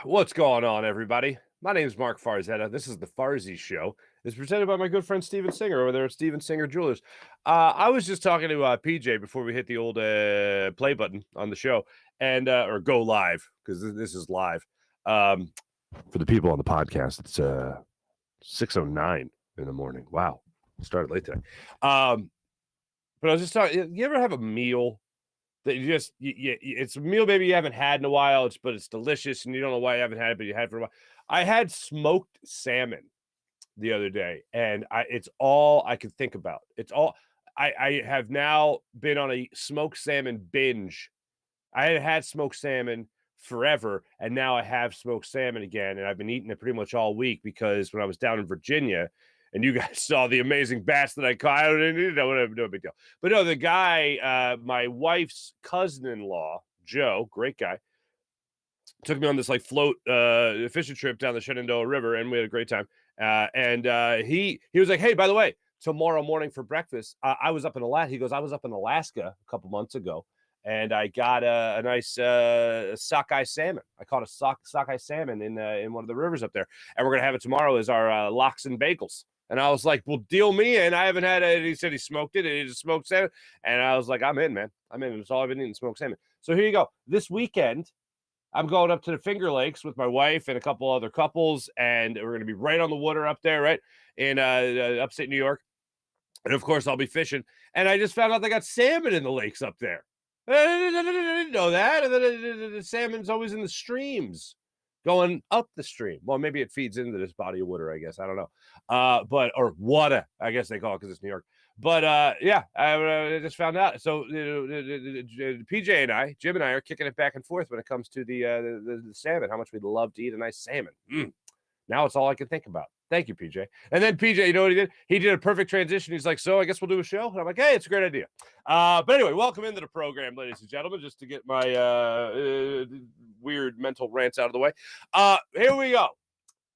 What's going on, everybody? My name is Mark Farzetta. This is the Farzy Show. It's presented by my good friend Steven Singer over there at Steven Singer Jewelers. I was just talking to PJ before we hit the old play button on the show and or go live because this is live. For the people on the podcast, it's 6:09 in the morning. Wow, started late today. But I was just talking. You ever have a meal that it's a meal maybe you haven't had in a while, but it's delicious and you don't know why you haven't had it, but you had it for a while. I had smoked salmon the other day, and it's all I could think about. It's all I have now been on a smoked salmon binge. I had smoked salmon forever, and now I have smoked salmon again, and I've been eating it pretty much all week because when I was down in Virginia, and you guys saw the amazing batch that I caught, I didn't know, no big deal. But no, the guy, my wife's cousin-in-law, Joe, great guy, took me on this like float fishing trip down the Shenandoah River, and we had a great time. He was like, "Hey, by the way, tomorrow morning for breakfast, I was up in Alaska." He goes, "I was up in Alaska a couple months ago, and I got a nice sockeye salmon. I caught a sockeye salmon in one of the rivers up there, and we're gonna have it tomorrow as our lox and bagels." And I was like, "Well, deal me in. I haven't had it." And he said he smoked it, and he just smoked salmon. And I was like, "I'm in, man. I'm in. It's all I've been eating, smoked salmon." So here you go. This weekend, I'm going up to the Finger Lakes with my wife and a couple other couples, and we're going to be right on the water up there, right in upstate New York. And of course, I'll be fishing. And I just found out they got salmon in the lakes up there. I didn't know that. And then the salmon's always in the streams going up the stream. Well, maybe it feeds into this body of water, I guess. I don't know. Or water, I guess they call it because it's New York. But yeah, I just found out. So PJ and I, Jim and I, are kicking it back and forth when it comes to the salmon. How much we'd love to eat a nice salmon. Now it's all I can think about. Thank you, PJ. And then PJ, you know what he did? He did a perfect transition. He's like, "So I guess we'll do a show." And I'm like, "Hey, it's a great idea." But anyway, welcome into the program, ladies and gentlemen. Just to get my weird mental rants out of the way. Here we go.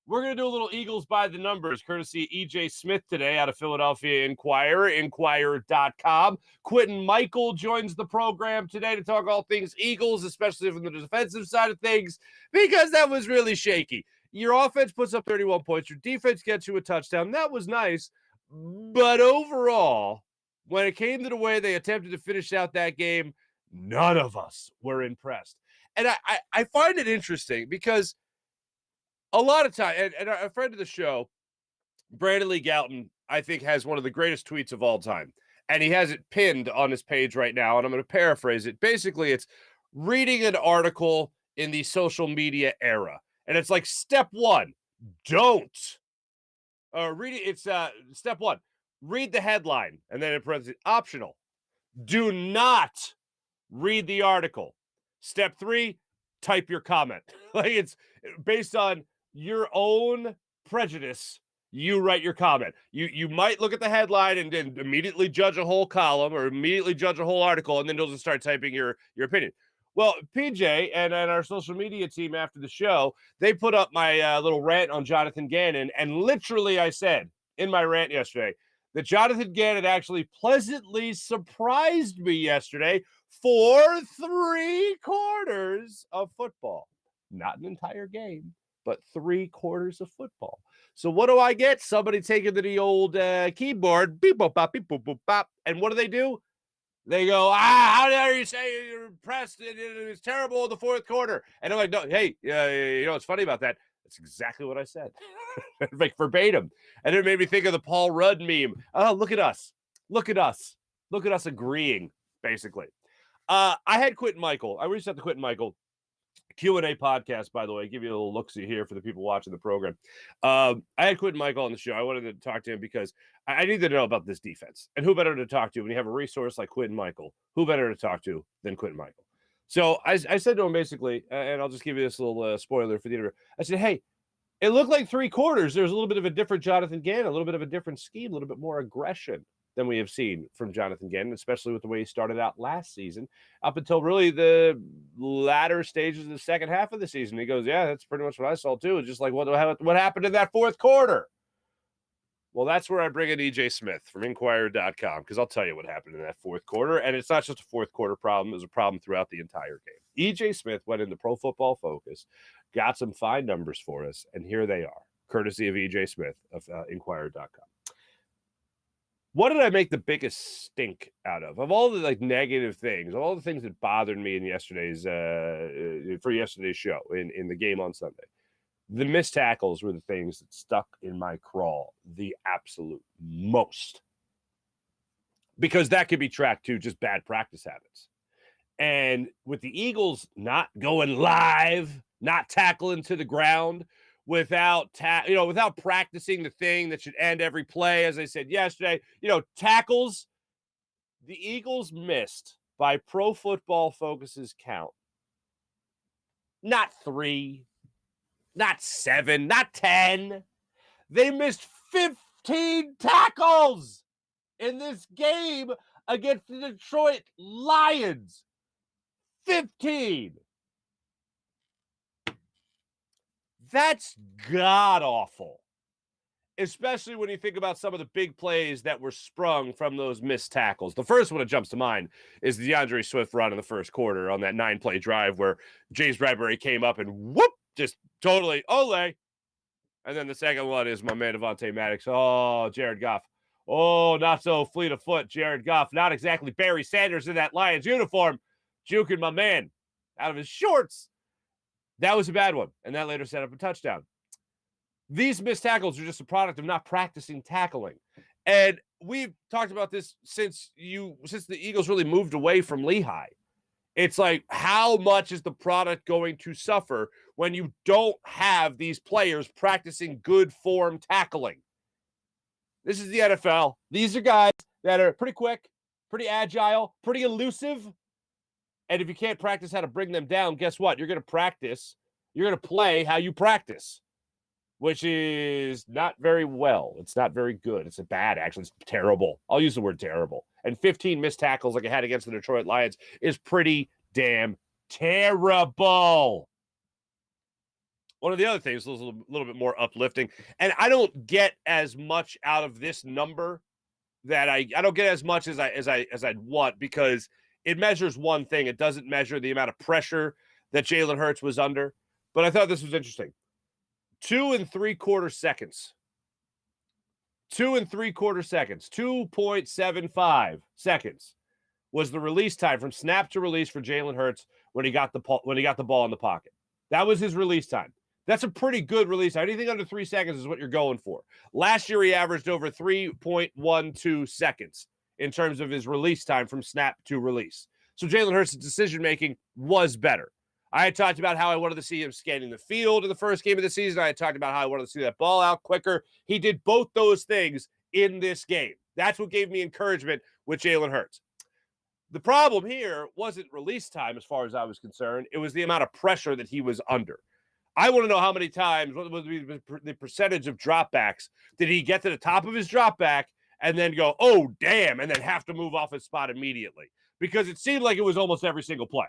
We're going to do a little Eagles by the numbers, courtesy E.J. Smith today out of Philadelphia Inquirer, inquirer.com. Quintin Mikell joins the program today to talk all things Eagles, especially from the defensive side of things, because that was really shaky. Your offense puts up 31 points. Your defense gets you a touchdown. That was nice. But overall, when it came to the way they attempted to finish out that game, none of us were impressed. And I find it interesting because a lot of time, and a friend of the show, Brandon Lee Galton, I think has one of the greatest tweets of all time. And he has it pinned on his page right now, and I'm going to paraphrase it. Basically, it's reading an article in the social media era. And it's like, step one, don't. Step one, read the headline. And then in parentheses, optional. Do not read the article. Step three, type your comment. Like, it's based on your own prejudice. You write your comment. You might look at the headline and then immediately judge a whole column or immediately judge a whole article, and then you'll just start typing your opinion. Well, PJ and our social media team after the show, they put up my little rant on Jonathan Gannon, and literally I said in my rant yesterday that Jonathan Gannon actually pleasantly surprised me yesterday for 3 quarters of football. Not an entire game, but 3 quarters of football. So what do I get? Somebody taking to the old keyboard, beep, boop, bop, beep, boop, boop, bop. And what do? They go, how dare you say you're impressed? It was terrible in the 4th quarter. And I'm like, no, hey, you know what's funny about that? That's exactly what I said. Like verbatim. And it made me think of the Paul Rudd meme. Oh, look at us. Look at us. Look at us agreeing, basically. I had Quintin Mikell. I reached out to Quintin Mikell. Q&A podcast, by the way. Give you a little look-see here for the people watching the program. I had Quintin Mikell on the show. I wanted to talk to him because I need to know about this defense. And who better to talk to when you have a resource like Quintin Mikell? Who better to talk to than Quintin Mikell? So I said to him basically, and I'll just give you this little spoiler for the interview. I said, hey, it looked like 3 quarters. There's a little bit of a different Jonathan Gannon, a little bit of a different scheme, a little bit more aggression than we have seen from Jonathan Gannon, especially with the way he started out last season, up until really the latter stages of the second half of the season. He goes, yeah, that's pretty much what I saw too. It's just like, what happened in that 4th quarter? Well, that's where I bring in E.J. Smith from Inquirer.com, because I'll tell you what happened in that 4th quarter, and it's not just a 4th quarter problem. It was a problem throughout the entire game. E.J. Smith went into Pro Football Focus, got some fine numbers for us, and here they are, courtesy of EJ Smith of Inquirer.com. What did I make the biggest stink out of all the negative things, of all the things that bothered me in yesterday's show in the game on Sunday? The missed tackles were the things that stuck in my craw the absolute most, because that could be tracked to just bad practice habits. And with the Eagles not going live, not tackling to the ground, without practicing the thing that should end every play, as I said yesterday, tackles, the Eagles missed, by Pro Football Focus's count, not 3, not 7, not 10. They missed 15 tackles in this game against the Detroit Lions. 15. That's god-awful, especially when you think about some of the big plays that were sprung from those missed tackles. The first one that jumps to mind is the DeAndre Swift run in the first quarter on that 9-play drive where James Bradbury came up and whoop, just totally ole. And then the second one is my man Devontae Maddox. Oh, Jared Goff. Oh, not so fleet of foot, Jared Goff. Not exactly Barry Sanders in that Lions uniform, juking my man out of his shorts. That was a bad one, and that later set up a touchdown. These missed tackles are just a product of not practicing tackling. And we've talked about this since the Eagles really moved away from Lehigh. It's like, how much is the product going to suffer when you don't have these players practicing good form tackling? This is the NFL. These are guys that are pretty quick, pretty agile, pretty elusive. And if you can't practice how to bring them down, guess what? You're going to play how you practice, which is not very well. It's not very good. It's bad, actually. It's terrible. I'll use the word terrible. And 15 missed tackles like I had against the Detroit Lions is pretty damn terrible. One of the other things was a little bit more uplifting, and I don't get as much out of this number that I don't get as much as I'd want, because it measures one thing. It doesn't measure the amount of pressure that Jalen Hurts was under. But I thought this was interesting. 2 3/4 seconds. 2 3/4 seconds. 2.75 seconds was the release time from snap to release for Jalen Hurts when he got the ball in the pocket. That was his release time. That's a pretty good release time. Anything under 3 seconds is what you're going for. Last year, he averaged over 3.12 seconds in terms of his release time from snap to release. So Jalen Hurts' decision-making was better. I had talked about how I wanted to see him scanning the field in the first game of the season. I had talked about how I wanted to see that ball out quicker. He did both those things in this game. That's what gave me encouragement with Jalen Hurts. The problem here wasn't release time as far as I was concerned. It was the amount of pressure that he was under. I want to know how many times, what would be the percentage of dropbacks, did he get to the top of his dropback and then go, oh, damn, and then have to move off his spot immediately? Because it seemed like it was almost every single play.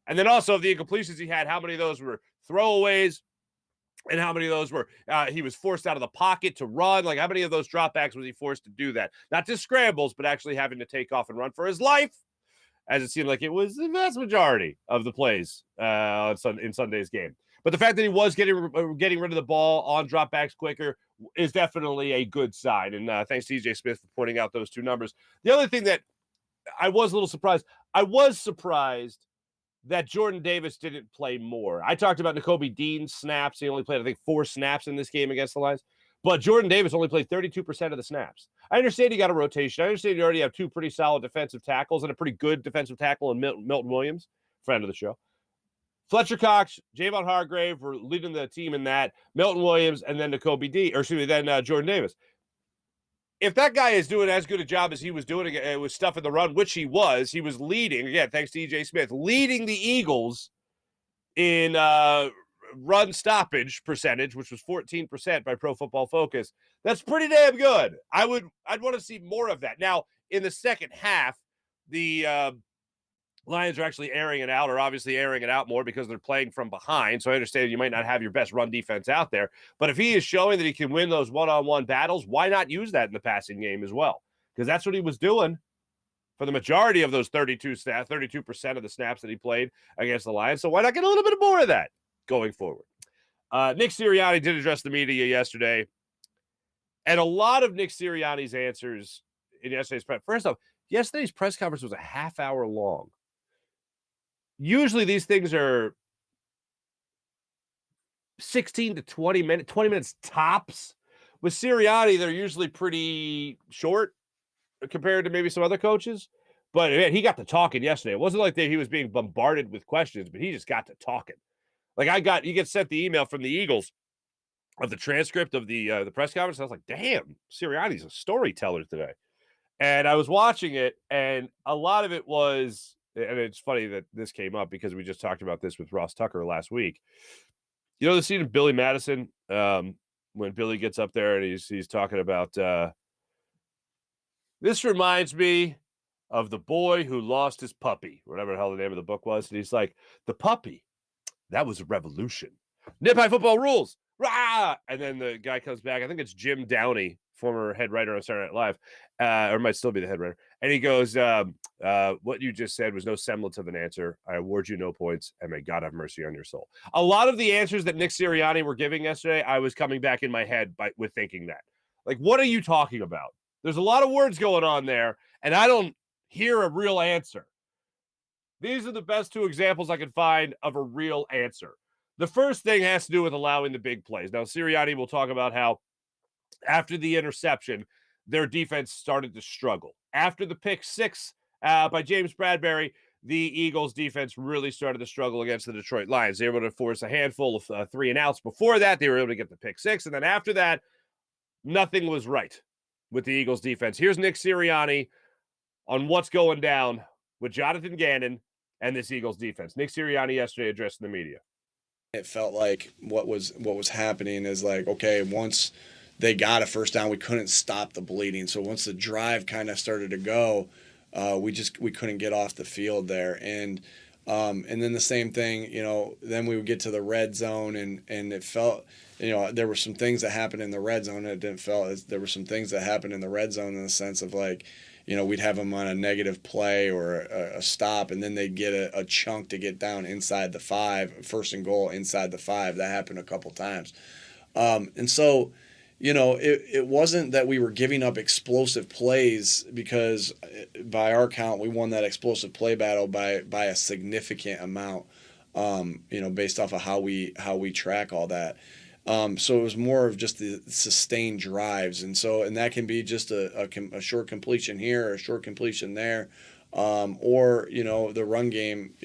And then also the incompletions he had, how many of those were throwaways and how many of those were he was forced out of the pocket to run? Like, how many of those dropbacks was he forced to do that? Not just scrambles, but actually having to take off and run for his life, as it seemed like it was the vast majority of the plays in Sunday's game. But the fact that he was getting rid of the ball on dropbacks quicker is definitely a good sign. And thanks to EJ Smith for pointing out those two numbers. The other thing that I was a little surprised, that Jordan Davis didn't play more. I talked about Nakobe Dean's snaps. He only played, I think, 4 snaps in this game against the Lions. But Jordan Davis only played 32% of the snaps. I understand he got a rotation. I understand you already have 2 pretty solid defensive tackles and a pretty good defensive tackle in Milton Williams, friend of the show. Fletcher Cox, Javon Hargrave were leading the team in that. Milton Williams, and then Jordan Davis. If that guy is doing as good a job as he was doing with stuff in the run, which he was leading, again, thanks to EJ Smith, leading the Eagles in run stoppage percentage, which was 14% by Pro Football Focus. That's pretty damn good. I'd want to see more of that. Now, in the second half, the Lions are actually airing it out, or obviously airing it out more because they're playing from behind. So I understand you might not have your best run defense out there. But if he is showing that he can win those one-on-one battles, why not use that in the passing game as well? Because that's what he was doing for the majority of those 32% of the snaps that he played against the Lions. So why not get a little bit more of that? going forward. Nick Sirianni did address the media yesterday, and a lot of Nick Sirianni's answers in yesterday's press. First off, yesterday's press conference was a half hour long. Usually these things are 16 to 20 minutes tops. With Sirianni, they're usually pretty short compared to maybe some other coaches. But man, he got to talking yesterday. It wasn't like he was being bombarded with questions, but he just got to talking. Like you get sent the email from the Eagles of the transcript of the press conference. I was like, damn, Sirianni's a storyteller today. And I was watching it, and a lot of it was, and it's funny that this came up because we just talked about this with Ross Tucker last week. You know the scene of Billy Madison when Billy gets up there and he's talking about this reminds me of the boy who lost his puppy, whatever the hell the name of the book was. And he's like, the puppy, that was a revolution. Nip High Football rules. Rah! And then the guy comes back. I think it's Jim Downey, former head writer on Saturday Night Live, or might still be the head writer. And he goes, what you just said was no semblance of an answer. I award you no points, and may God have mercy on your soul. A lot of the answers that Nick Sirianni were giving yesterday, I was coming back in my head with thinking that. Like, what are you talking about? There's a lot of words going on there, and I don't hear a real answer. These are the best two examples I could find of a real answer. The first thing has to do with allowing the big plays. Now, Sirianni will talk about how after the interception, their defense started to struggle. After the pick six by James Bradbury, the Eagles defense really started to struggle against the Detroit Lions. They were able to force a handful of 3 and outs. Before that, they were able to get the pick six. And then after that, nothing was right with the Eagles defense. Here's Nick Sirianni on what's going down with Jonathan Gannon and this Eagles defense. Nick Sirianni yesterday addressing the media. It felt like what was happening is like, okay, once they got a first down, we couldn't stop the bleeding. So once the drive kind of started to go, we couldn't get off the field there. And then the same thing, then we would get to the red zone and it felt, there were some things that happened in the red zone. It didn't feel as there were some things that happened in the red zone in the sense of like, we'd have them on a negative play or a stop, and then they'd get a chunk to get down inside the 5, first and goal inside the 5. That happened a couple times. And so, it wasn't that we were giving up explosive plays because by our count, we won that explosive play battle by a significant amount, based off of how we track all that. So it was more of just the sustained drives. And that can be just a short completion here or a short completion there. Or the run game,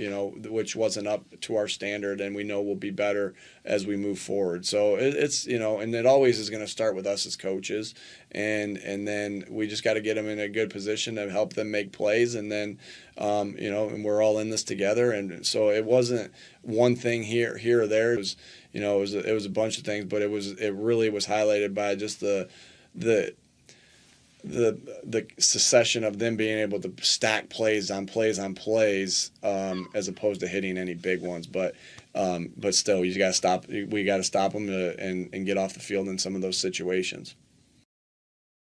which wasn't up to our standard, and we know will be better as we move forward. So it's and it always is going to start with us as coaches, and then we just got to get them in a good position to help them make plays, and then and we're all in this together. And so it wasn't one thing here or there. It was it was a bunch of things, but it really was highlighted by just the succession of them being able to stack plays on plays on plays, as opposed to hitting any big ones. But still, you got to stop. We got to stop them and get off the field in some of those situations.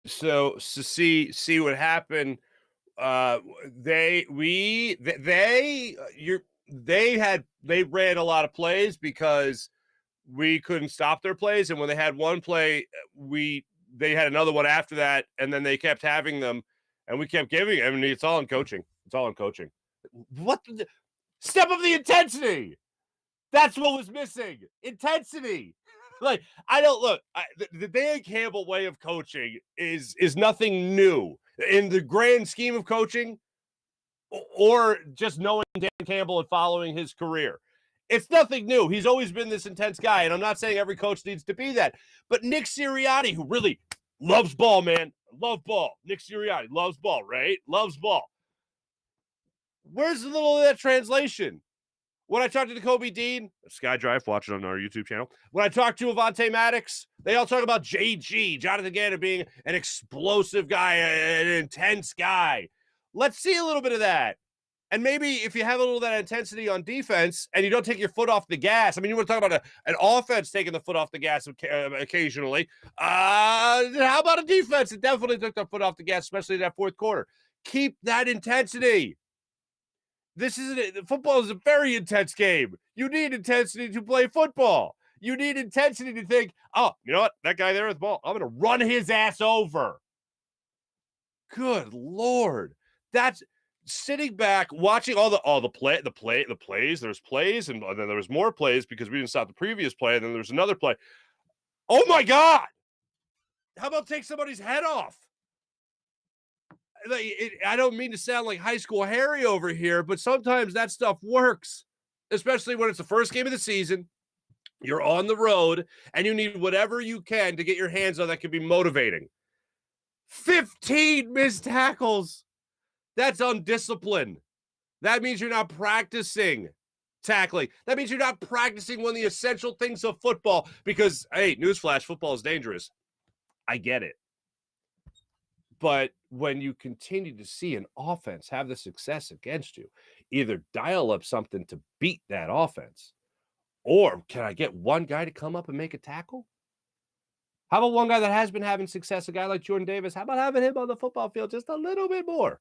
So see what happened. They ran a lot of plays because we couldn't stop their plays, and when they had one play, they had another one after that, and then they kept having them, and we kept giving it. I mean, it's all in coaching. It's all in coaching. What the step of the intensity? That's what was missing. Intensity. Like, I don't look. The Dan Campbell way of coaching is nothing new in the grand scheme of coaching, or just knowing Dan Campbell and following his career. It's nothing new. He's always been this intense guy, and I'm not saying every coach needs to be that. But Nick Sirianni, who really loves ball, man, love ball. Nick Sirianni loves ball, right? Loves ball. Where's the little of that translation? When I talked to Kobe Dean, SkyDrive, watch it on our YouTube channel. When I talked to Avonte Maddox, they all talk about JG, Jonathan Gannon, being an explosive guy, an intense guy. Let's see a little bit of that. And maybe if you have a little of that intensity on defense and you don't take your foot off the gas, I mean, you want to talk about an offense taking the foot off the gas occasionally. How about a defense that definitely took their foot off the gas, especially in that fourth quarter? Keep that intensity. This isn't it. Football is a very intense game. You need intensity to play football. You need intensity to think, oh, you know what? That guy there with the ball, I'm going to run his ass over. Good Lord. That's sitting back, watching all the plays. There's plays, and then there was more plays because we didn't stop the previous play, and then there's another play. Oh my God. How about take somebody's head off? I don't mean to sound like high school Harry over here, but sometimes that stuff works, especially when it's the first game of the season. You're on the road, and you need whatever you can to get your hands on that can be motivating. 15 missed tackles. That's undisciplined. That means you're not practicing tackling. That means you're not practicing one of the essential things of football because, hey, newsflash, football is dangerous. I get it. But when you continue to see an offense have the success against you, either dial up something to beat that offense, or can I get one guy to come up and make a tackle? How about one guy that has been having success, a guy like Jordan Davis? How about having him on the football field just a little bit more?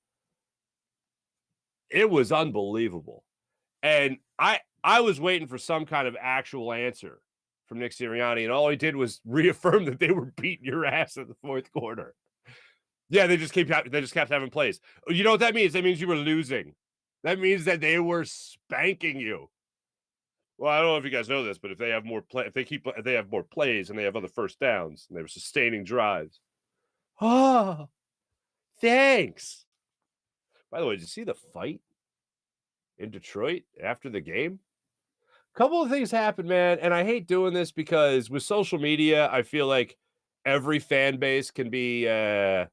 It was unbelievable. And I was waiting for some kind of actual answer from Nick Sirianni, and all he did was reaffirm that they were beating your ass in the fourth quarter. Yeah, they just kept having plays. You know what that means? That means you were losing. That means that they were spanking you. Well, I don't know if you guys know this, but if they have more if they have more plays and they have other first downs and they were sustaining drives. Oh, thanks. By the way, did you see the fight in Detroit after the game? A couple of things happened, man, and I hate doing this because with social media, I feel like every fan base can be a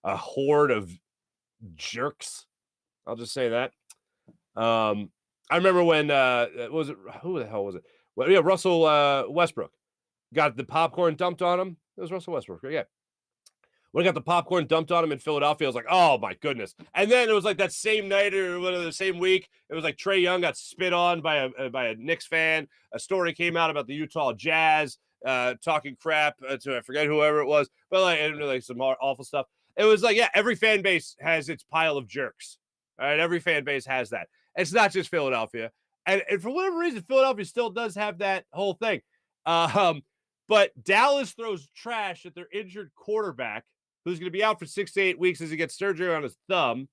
horde of jerks. I'll just say that. I remember when was it who the hell was it? Well, yeah, Russell Westbrook got the popcorn dumped on him. It was Russell Westbrook, yeah. When I got the popcorn dumped on him in Philadelphia, I was like, oh my goodness. And then it was like that same night or whatever, the same week, it was like Trae Young got spit on by a Knicks fan. A story came out about the Utah Jazz talking crap to I forget whoever it was, but like some awful stuff. It was like, yeah, every fan base has its pile of jerks. All right, every fan base has that. It's not just Philadelphia. And for whatever reason, Philadelphia still does have that whole thing. But Dallas throws trash at their injured quarterback, who's going to be out for 6 to 8 weeks as he gets surgery on his thumb.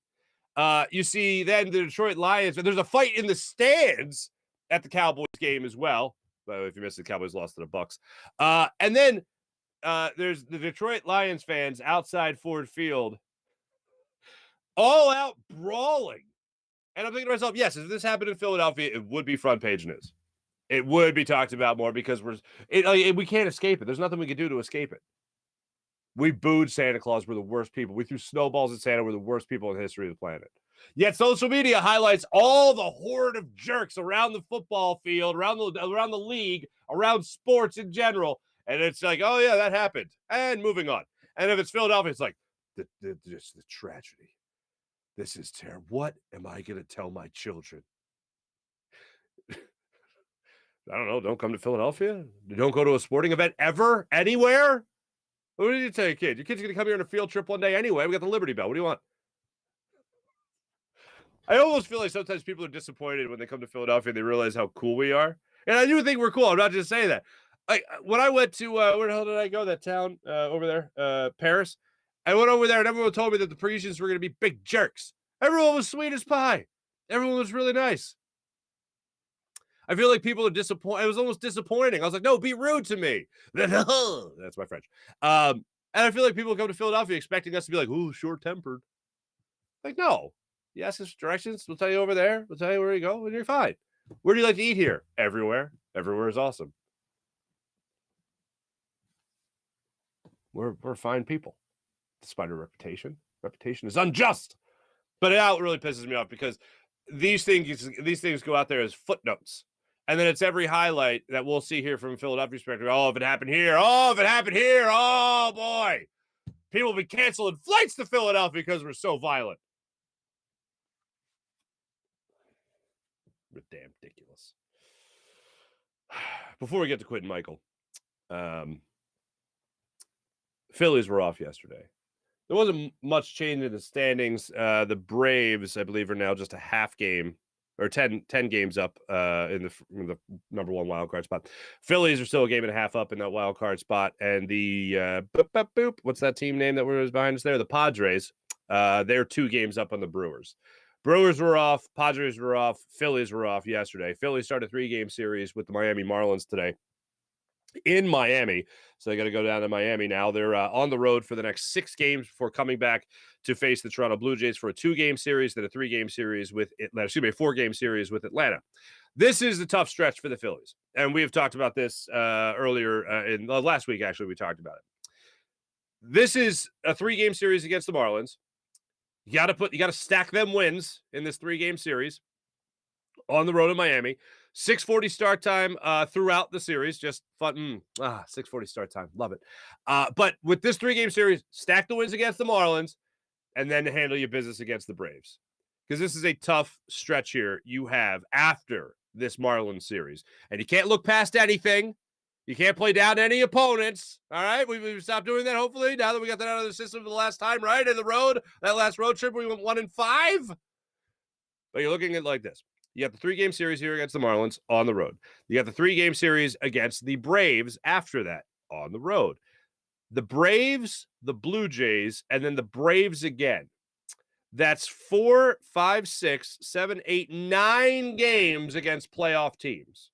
You see then the Detroit Lions, and there's a fight in the stands at the Cowboys game as well. By the way, if you missed it, the Cowboys lost to the Bucks. And then there's the Detroit Lions fans outside Ford Field, all out brawling. And I'm thinking to myself, yes, if this happened in Philadelphia, it would be front page news. It would be talked about more because we can't escape it. There's nothing we can do to escape it. We booed Santa Claus. We're the worst people. We threw snowballs at Santa. We're the worst people in the history of the planet. Yet social media highlights all the horde of jerks around the football field, around the league, around sports in general. And it's like, oh, yeah, that happened. And moving on. And if it's Philadelphia, it's like, just the tragedy. This is terrible. What am I going to tell my children? I don't know. Don't come to Philadelphia. Don't go to a sporting event ever, anywhere. What did you tell your kid? Your kid's going to come here on a field trip one day anyway. We got the Liberty Bell. What do you want? I almost feel like sometimes people are disappointed when they come to Philadelphia and they realize how cool we are. And I do think we're cool. I'm not just saying that. When I went to, where the hell did I go? That town over there, Paris. I went over there and everyone told me that the Parisians were going to be big jerks. Everyone was sweet as pie. Everyone was really nice. I feel like people are disappointed. It was almost disappointing. I was like, no, be rude to me. That's my French. And I feel like people come to Philadelphia expecting us to be like, ooh, short-tempered. Like, no. You ask us directions. We'll tell you over there. We'll tell you where you go, and you're fine. Where do you like to eat here? Everywhere. Everywhere is awesome. We're fine people. Despite our reputation. Reputation is unjust. But it really pisses me off because these things go out there as footnotes. And then it's every highlight that we'll see here from Philadelphia perspective. Oh, if it happened here. Oh, if it happened here. Oh, boy. People will be canceling flights to Philadelphia because we're so violent. Damn ridiculous. Before we get to Quintin Mikell, Phillies were off yesterday. There wasn't much change in the standings. The Braves, I believe, are now just a half game or 10 games up in the number one wild card spot. Phillies are still a game and a half up in that wild card spot, and the what's that team name that was behind us there? The Padres. They're 2 games up on the Brewers. Brewers were off, Padres were off, Phillies were off yesterday. Phillies started a 3-game series with the Miami Marlins today in Miami. So they got to go down to Miami now. They're on the road for the next 6 games before coming back to face the Toronto Blue Jays for a 2-game series, then a 3-game series with Atlanta. Excuse me, a 4-game series with Atlanta. This is the tough stretch for the Phillies. And we have talked about this earlier in last week, actually, we talked about it. This is a 3-game series against the Marlins. You got to stack them wins in this 3-game series on the road in Miami. 6:40 start time throughout the series. Just fun. 6:40 start time. Love it. But with this 3-game series, stack the wins against the Marlins and then handle your business against the Braves. Because this is a tough stretch here you have after this Marlins series. And you can't look past anything. You can't play down any opponents. All right? We've stopped doing that, hopefully, now that we got that out of the system for the last time, right? In the road, that last road trip, we went 1-5. But you're looking at it like this. You got the 3-game series here against the Marlins on the road. You got the 3-game series against the Braves after that on the road. The Braves, the Blue Jays, and then the Braves again. That's 4, 5, 6, 7, 8, 9 games against playoff teams.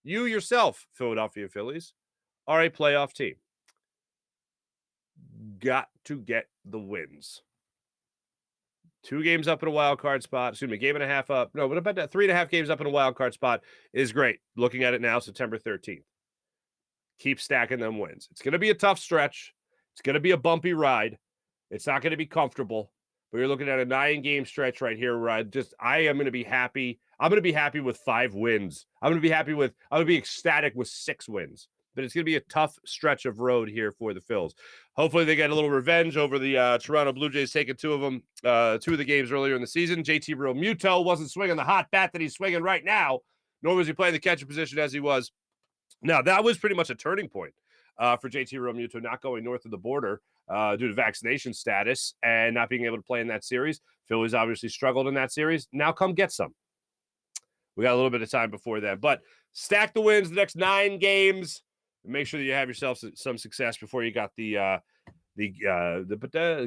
You yourself, Philadelphia Phillies, are a playoff team. Got to get the wins. 2 games up in a wild card spot. Excuse me, game and a half up. No, what about that? 3.5 games up in a wild card spot is great. Looking at it now, September 13th. Keep stacking them wins. It's going to be a tough stretch. It's going to be a bumpy ride. It's not going to be comfortable. But you're looking at a 9-game stretch right here where I am going to be happy. I'm going to be happy with 5 wins. I'm going to be ecstatic with 6 wins. But it's going to be a tough stretch of road here for the Phils. Hopefully they get a little revenge over the Toronto Blue Jays taking 2 of the games earlier in the season. JT Realmuto wasn't swinging the hot bat that he's swinging right now, nor was he playing the catcher position as he was. Now, that was pretty much a turning point for JT Realmuto not going north of the border due to vaccination status and not being able to play in that series. Phillies obviously struggled in that series. Now come get some. We got a little bit of time before that. But stack the wins the next 9 games. Make sure that you have yourself some success before you got the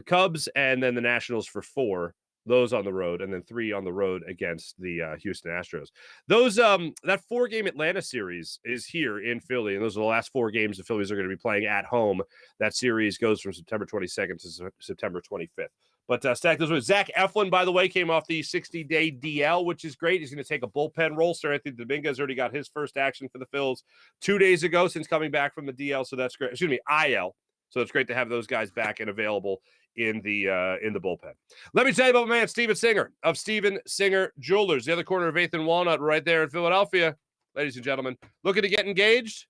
Cubs and then the Nationals for 4. Those on the road, and then 3 on the road against the Houston Astros. Those that 4-game Atlanta series is here in Philly, and those are the last 4 games the Phillies are going to be playing at home. That series goes from September 22nd to September 25th. But stack those with Zach Eflin, by the way, came off the 60-day DL, which is great. He's going to take a bullpen role. Sir Anthony Dominguez already got his first action for the Phils 2 days ago since coming back from the DL, so that's great. Excuse me, IL. So it's great to have those guys back and available in the bullpen. Let me tell you about my man Steven Singer of Steven Singer Jewelers, the other corner of 8th and Walnut, right there in Philadelphia. Ladies and gentlemen, looking to get engaged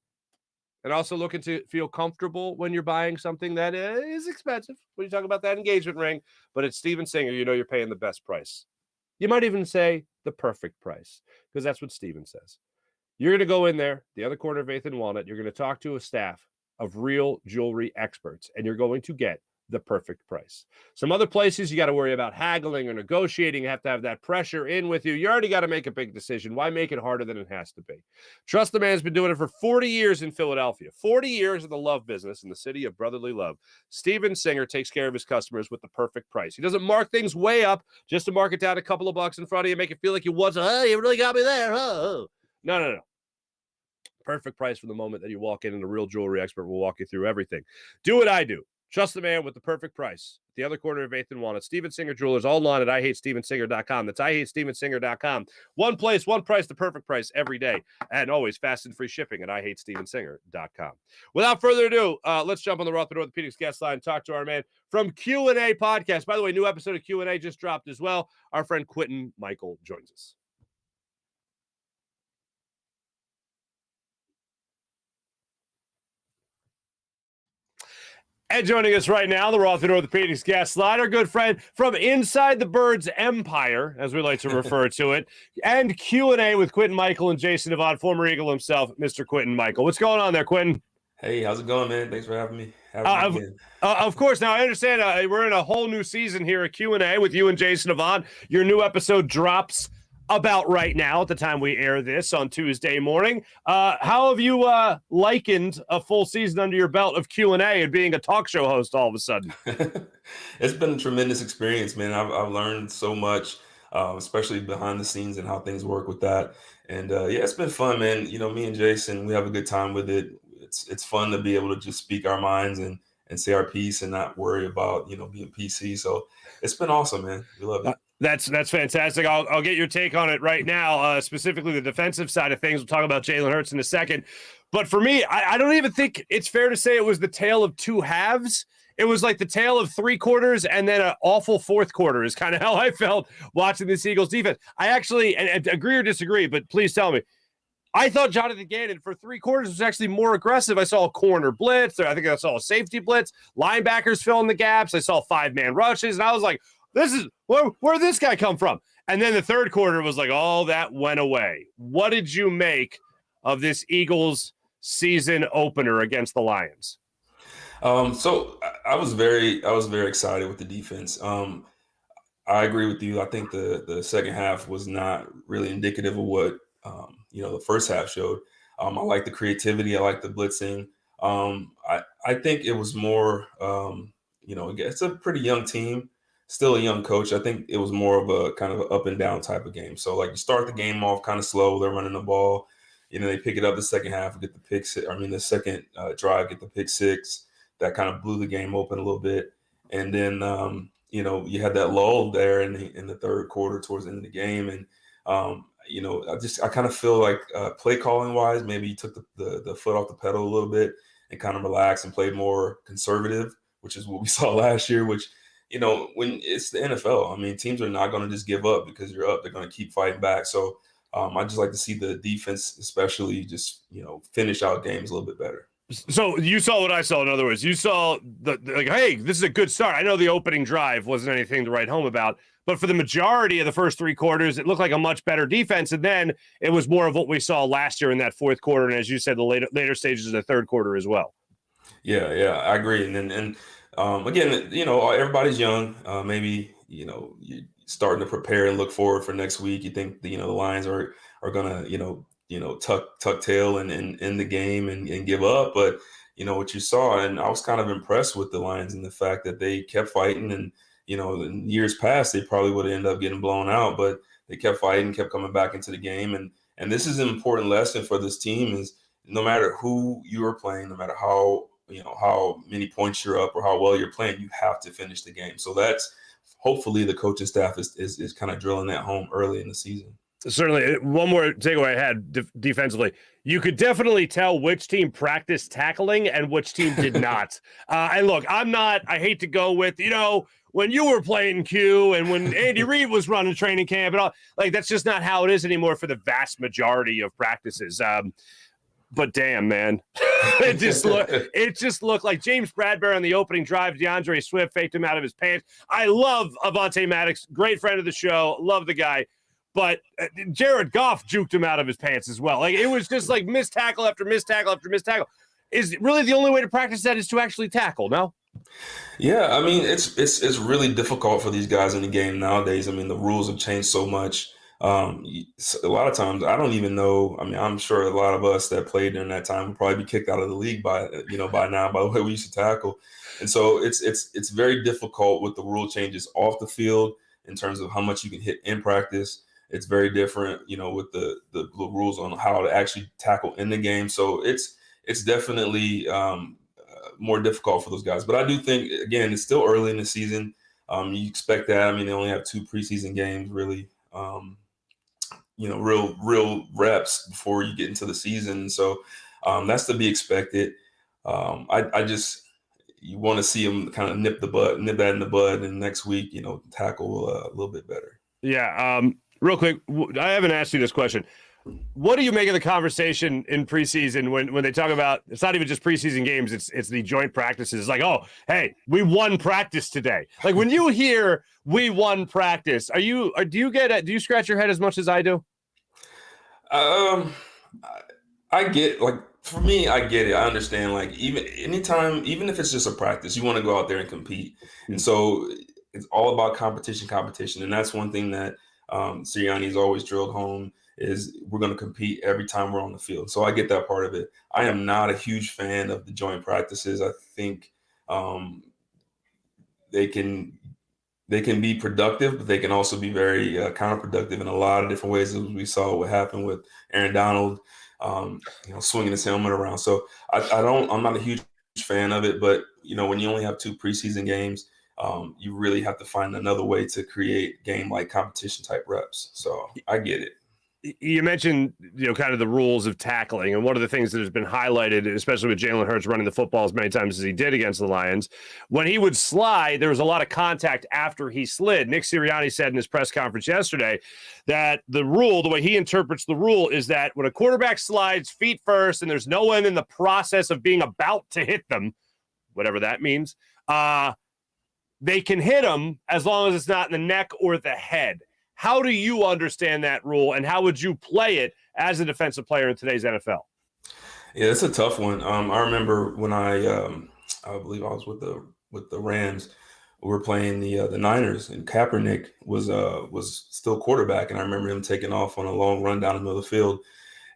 and also looking to feel comfortable when you're buying something that is expensive. When you talk about that engagement ring, but it's Steven Singer, you know you're paying the best price. You might even say the perfect price, because that's what Steven says. You're going to go in there, the other corner of 8th and Walnut, you're going to talk to a staff of real jewelry experts, and you're going to get the perfect price. Some other places you got to worry about haggling or negotiating. You have to have that pressure in with you. You already got to make a big decision. Why make it harder than it has to be? Trust the man's been doing it for 40 years in Philadelphia. 40 years in the love business in the city of brotherly love. Steven Singer takes care of his customers with the perfect price. He doesn't mark things way up just to mark it down a couple of bucks in front of you, make it feel like you was, you really got me there. No. Perfect price from the moment that you walk in, and a real jewelry expert will walk you through everything. Do what I do. Trust the man with the perfect price. The other corner of 8th and Walnut. Steven Singer Jewelers, online at IHateStevenSinger.com. That's IHateStevenSinger.com. One place, one price, the perfect price every day. And always fast and free shipping at IHateStevenSinger.com. Without further ado, let's jump on the Rothman Orthopedics guest line and talk to our man from Q&A Podcast. By the way, new episode of Q&A just dropped as well. Our friend Quintin Mikell joins us. And joining us right now, the Rothman Orthopedics guest line, our good friend from Inside the Birds Empire, as we like to refer to it, and Q&A with Quintin Mikell and Jason Devon, former Eagle himself, Mr. Quintin Mikell. What's going on there, Quintin? Hey, how's it going, man? Thanks for having me. Of course. Now, I understand we're in a whole new season here at Q&A with you and Jason Devon. Your new episode drops about right now at the time we air this on Tuesday morning. How have you likened a full season under your belt of Q&A and being a talk show host all of a sudden? It's been a tremendous experience, man. I've learned so much, especially behind the scenes and how things work with that. And yeah, it's been fun, man. Me and Jason, we have a good time with it. It's fun to be able to just speak our minds and say our piece and not worry about being PC. So it's been awesome, man. We love it. That's fantastic. I'll get your take on it right now, specifically the defensive side of things. We'll talk about Jalen Hurts in a second. But for me, I don't even think it's fair to say it was the tale of two halves. It was like the tale of three quarters and then an awful fourth quarter is kind of how I felt watching this Eagles defense. I actually and agree or disagree, but please tell me. I thought Jonathan Gannon for three quarters was actually more aggressive. I saw a corner blitz. I think I saw a safety blitz. Linebackers filling the gaps. I saw 5-man rushes. And I was like, this is where did this guy come from? And then the third quarter was like, all that went away. What did you make of this Eagles season opener against the Lions? So I was very excited with the defense. I agree with you. I think the second half was not really indicative of what the first half showed. I like the creativity. I like the blitzing. I think it was more. It's a pretty young team, still a young coach. I think it was more of a kind of an up and down type of game. So like you start the game off kind of slow. They're running the ball. They pick it up the second half, get the pick six. The second drive, get the pick six. That kind of blew the game open a little bit. And then, you had that lull there in the third quarter towards the end of the game. And, I kind of feel like play calling wise, maybe you took the foot off the pedal a little bit and kind of relaxed and played more conservative, which is what we saw last year, which, when it's the NFL, teams are not going to just give up because you're up. They're going to keep fighting back. So I just like to see the defense, especially just, finish out games a little bit better. So you saw what I saw. In other words, you saw hey, this is a good start. I know the opening drive wasn't anything to write home about, but for the majority of the first three quarters, it looked like a much better defense. And then it was more of what we saw last year in that fourth quarter. And as you said, the later stages of the third quarter as well. Yeah, I agree. And again, everybody's young. Maybe, you're starting to prepare and look forward for next week. You think, the Lions are going to, tuck tail and end the game and give up. But, what you saw, and I was kind of impressed with the Lions and the fact that they kept fighting. And, in years past, they probably would have ended up getting blown out, but they kept fighting, kept coming back into the game. And this is an important lesson for this team is no matter who you are playing, no matter how many points you're up or how well you're playing, you have to finish the game. So that's hopefully the coaching staff is kind of drilling that home early in the season. Certainly. One more takeaway I had defensively. You could definitely tell which team practiced tackling and which team did not. And look, I hate to go with, when you were playing Q and when Andy Reid was running training camp and all, like, that's just not how it is anymore for the vast majority of practices. But damn, man, it just looked like James Bradbury on the opening drive. DeAndre Swift faked him out of his pants. I love Avonte Maddox, great friend of the show, love the guy. But Jared Goff juked him out of his pants as well. Like, it was just like missed tackle after missed tackle after missed tackle. Is really the only way to practice that is to actually tackle? No. Yeah, it's really difficult for these guys in the game nowadays. The rules have changed so much. A lot of times I don't even know. I'm sure a lot of us that played during that time would probably be kicked out of the league by now by the way we used to tackle. And so it's very difficult with the rule changes off the field in terms of how much you can hit in practice. It's very different, with the rules on how to actually tackle in the game. So it's definitely more difficult for those guys. But I do think, again, it's still early in the season. You expect that. They only have 2 preseason games, really. Real reps before you get into the season. So that's to be expected. You want to see them kind of nip that in the bud, and next week, tackle a little bit better. Yeah. Real quick, I haven't asked you this question. What do you make of the conversation in preseason when they talk about, it's not even just preseason games, it's the joint practices. It's like, oh, hey, we won practice today. Like, when you hear we won practice, do you scratch your head as much as I do? I get, like, for me, I get it. I understand, like, even if it's just a practice, you want to go out there and compete. And so it's all about competition. And that's one thing that Sirianni's always drilled home is we're going to compete every time we're on the field. So I get that part of it. I am not a huge fan of the joint practices. I think they can be productive, but they can also be very counterproductive in a lot of different ways, as we saw what happened with Aaron Donald, swinging his helmet around. So I'm not a huge fan of it, but when you only have 2 preseason games, you really have to find another way to create game-like competition type reps. So I get it. You mentioned, kind of the rules of tackling, and one of the things that has been highlighted, especially with Jalen Hurts running the football as many times as he did against the Lions, when he would slide, there was a lot of contact after he slid. Nick Sirianni said in his press conference yesterday that the way he interprets the rule, is that when a quarterback slides feet first and there's no one in the process of being about to hit them, whatever that means, they can hit them as long as it's not in the neck or the head. How do you understand that rule, and how would you play it as a defensive player in today's NFL? Yeah, it's a tough one. I remember when I believe I was with the Rams. We were playing the Niners, and Kaepernick was still quarterback, and I remember him taking off on a long run down the middle of the field,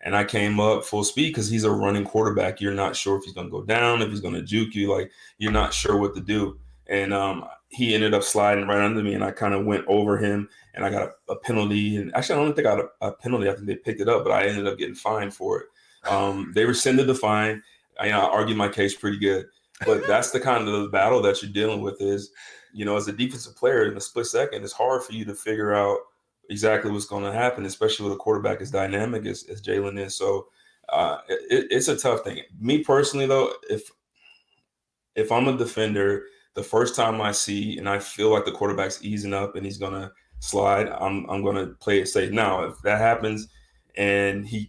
and I came up full speed because he's a running quarterback. You're not sure if he's going to go down, if he's going to juke you, like you're not sure what to do. And he ended up sliding right under me, and I kind of went over him, and I got a penalty. And actually, I don't think I got a penalty. I think they picked it up, but I ended up getting fined for it. They rescinded the fine. I argued my case pretty good. But that's the kind of battle that you're dealing with is, as a defensive player in a split second, it's hard for you to figure out exactly what's going to happen, especially with a quarterback as dynamic as Jalen is. So it's a tough thing. Me personally, though, if I'm a defender, the first time I see and I feel like the quarterback's easing up and he's going to slide, I'm going to play it safe. Now, if that happens and he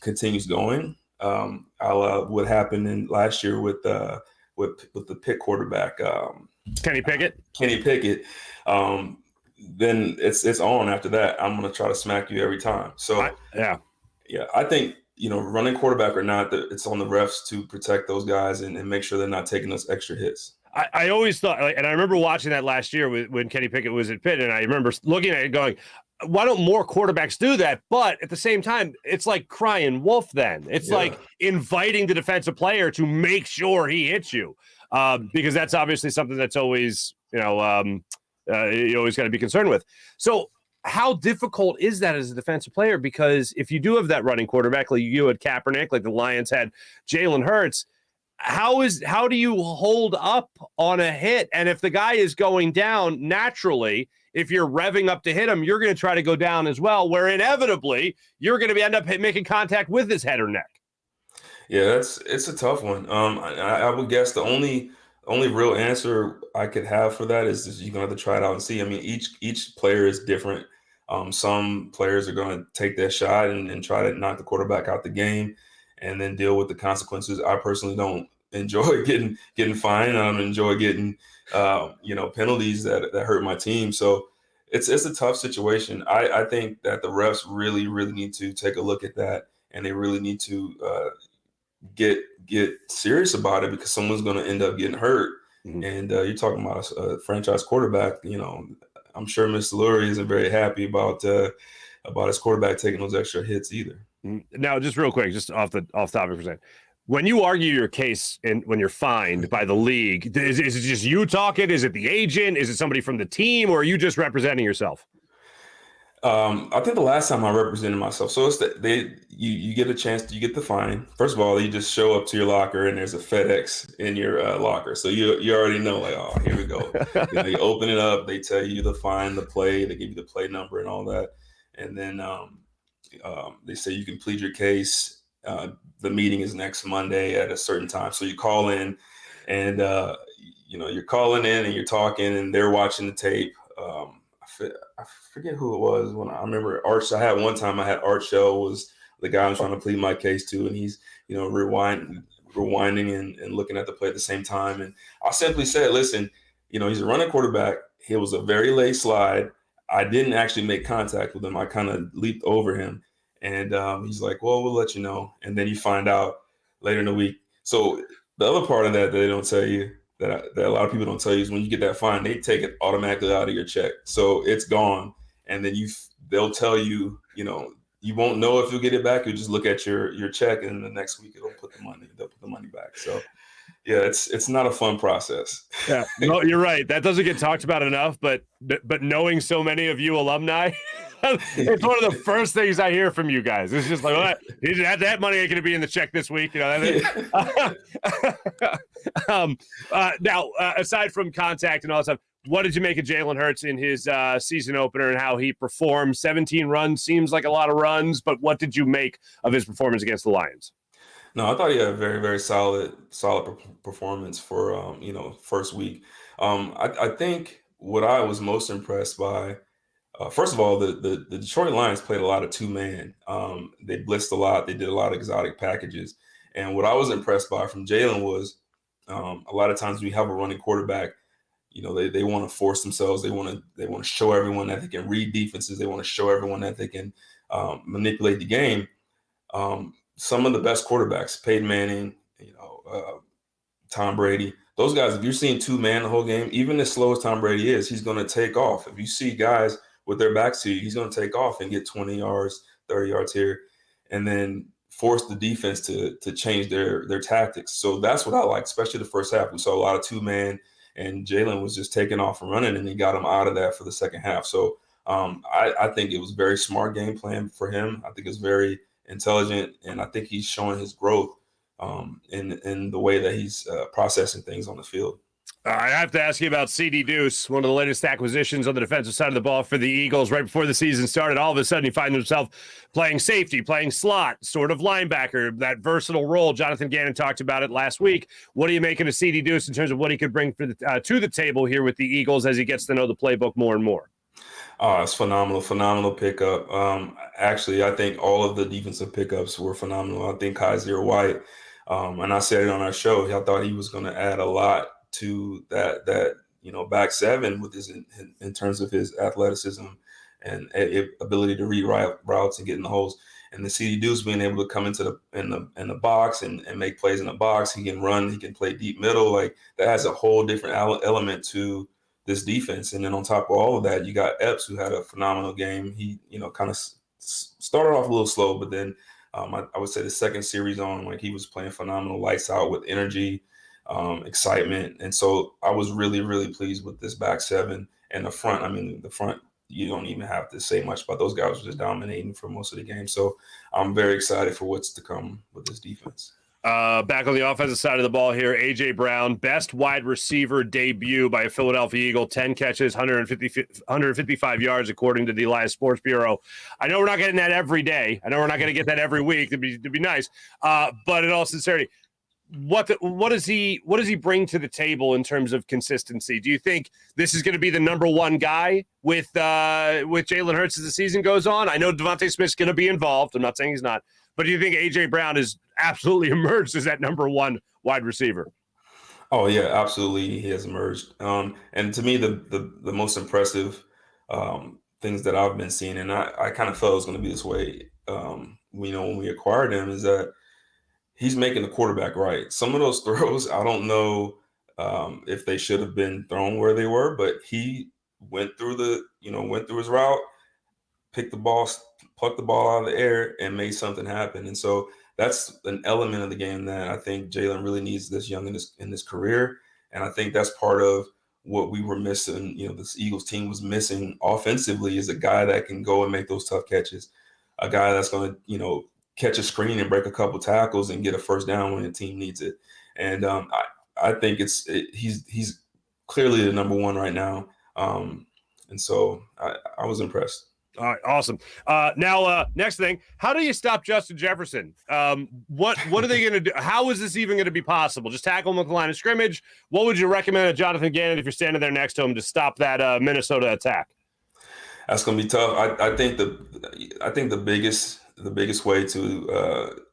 continues going, what happened in last year with the Pitt quarterback, Kenny Pickett, then it's on after that. I'm going to try to smack you every time. So I think, running quarterback or not, it's on the refs to protect those guys and make sure they're not taking those extra hits. I always thought, and I remember watching that last year when Kenny Pickett was at Pitt, and I remember looking at it going, why don't more quarterbacks do that? But at the same time, it's like crying wolf then. It's like inviting the defensive player to make sure he hits you, because that's obviously something that's always, you always got to be concerned with. So how difficult is that as a defensive player? Because if you do have that running quarterback, like you had Kaepernick, like the Lions had Jalen Hurts, how do you hold up on a hit? And if the guy is going down naturally, if you're revving up to hit him, you're going to try to go down as well, where inevitably you're going to end up making contact with his head or neck. Yeah, it's a tough one. I would guess the only real answer I could have for that is you're going to have to try it out and see. I mean, each player is different. Some players are going to take that shot and try to knock the quarterback out the game and then deal with the consequences. I personally don't enjoy getting fined. I don't enjoy getting penalties that hurt my team. So it's a tough situation. I think that the refs really, really need to take a look at that, and they really need to get serious about it, because someone's going to end up getting hurt. Mm-hmm. And you're talking about a franchise quarterback. I'm sure Mr. Lurie isn't very happy about his quarterback taking those extra hits either. Now, just real quick, just off topic for a second. When you argue your case and when you're fined by the league, is it just you talking? Is it the agent? Is it somebody from the team? Or are you just representing yourself? I think the last time I represented myself. So it's you get a chance, you get the fine. First of all, you just show up to your locker and there's a FedEx in your locker. So you already know, like, oh, here we go. You open it up, they tell you the fine, the play, they give you the play number and all that. And then they say you can plead your case. The meeting is next Monday at a certain time. So you call in and, you're calling in and you're talking and they're watching the tape. I forget who it was. When I remember Arch, I had Art Shell was the guy I'm trying to plead my case to, and he's, rewinding and looking at the play at the same time. And I simply said, listen, he's a running quarterback. It was a very late slide. I didn't actually make contact with him. I kind of leaped over him. And he's like, well, we'll let you know. And then you find out later in the week. So the other part of that they don't tell you, that a lot of people don't tell you, is when you get that fine, they take it automatically out of your check. So it's gone. And then they'll tell you, you won't know if you'll get it back. You just look at your check, and the next week they'll put the money back. So yeah, it's not a fun process. Yeah, no, you're right. That doesn't get talked about enough, but knowing so many of you alumni, it's one of the first things I hear from you guys. It's just like, well, that money ain't going to be in the check this week. Now, aside from contact and all that stuff, what did you make of Jalen Hurts in his season opener and how he performed? 17 runs seems like a lot of runs, but what did you make of his performance against the Lions? No, I thought he had a very, very solid performance for first week. I think what I was most impressed by, first of all, the Detroit Lions played a lot of two-man. They blitzed a lot. They did a lot of exotic packages. And what I was impressed by from Jalen was a lot of times when you have a running quarterback, they want to force themselves. They want to show everyone that they can read defenses. They want to show everyone that they can manipulate the game. Some of the best quarterbacks, Peyton Manning, Tom Brady, those guys, if you're seeing two-man the whole game, even as slow as Tom Brady is, he's going to take off. If you see guys with their backs to you, he's going to take off and get 20 yards, 30 yards here, and then force the defense to change their tactics. So that's what I like, especially the first half. We saw a lot of two-man, and Jalen was just taking off and running, and he got him out of that for the second half. So I think it was very smart game plan for him. I think it's very intelligent, and I think he's showing his growth in the way that he's processing things on the field. I have to ask you about CD Deuce, one of the latest acquisitions on the defensive side of the ball for the Eagles. Right before the season started, all of a sudden he finds himself playing safety, playing slot, sort of linebacker, that versatile role. Jonathan Gannon talked about it last week. What are you making of CD Deuce in terms of what he could bring to the table here with the Eagles as he gets to know the playbook more and more? Oh, it's phenomenal pickup. Actually, I think all of the defensive pickups were phenomenal. I think Kaiser White, and I said it on our show, I thought he was going to add a lot to that back seven with his in terms of his athleticism and ability to read routes and get in the holes. And the CD Deuce being able to come into the box and make plays in the box, he can run, he can play deep middle. Like that has a whole different element to this defense. And then on top of all of that, you got Epps, who had a phenomenal game. He kind of started off a little slow, but then I would say the second series on, like, he was playing phenomenal, lights out with energy, excitement. And so I was really, really pleased with this back seven. And the front, the front, you don't even have to say much about. Those guys were just dominating for most of the game. So I'm very excited for what's to come with this defense. Back on the offensive side of the ball here, A.J. Brown, best wide receiver debut by a Philadelphia Eagle, 10 catches, 155 yards, according to the Elias Sports Bureau. I know we're not getting that every day. I know we're not going to get that every week. It'd be nice. But in all sincerity, what does he bring to the table in terms of consistency? Do you think this is going to be the number one guy with Jalen Hurts as the season goes on? I know Devontae Smith's going to be involved. I'm not saying he's not. But do you think A.J. Brown has absolutely emerged as that number one wide receiver? Oh, yeah, absolutely. He has emerged. And to me, the most impressive things that I've been seeing, and I kind of felt it was going to be this way, when we acquired him, is that he's making the quarterback right. Some of those throws, I don't know if they should have been thrown where they were, but he went through his route, picked the ball, plucked the ball out of the air, and made something happen. And so that's an element of the game that I think Jalen really needs this young in his career. And I think that's part of what we were missing. This Eagles team was missing offensively, is a guy that can go and make those tough catches, a guy that's going to, catch a screen and break a couple tackles and get a first down when the team needs it. And I think he's clearly the number one right now. And so I was impressed. All right, awesome. Now, next thing, how do you stop Justin Jefferson? What are they going to do? How is this even going to be possible? Just tackle him with the line of scrimmage? What would you recommend to Jonathan Gannon if you're standing there next to him to stop that Minnesota attack? That's going to be tough. I think the biggest way to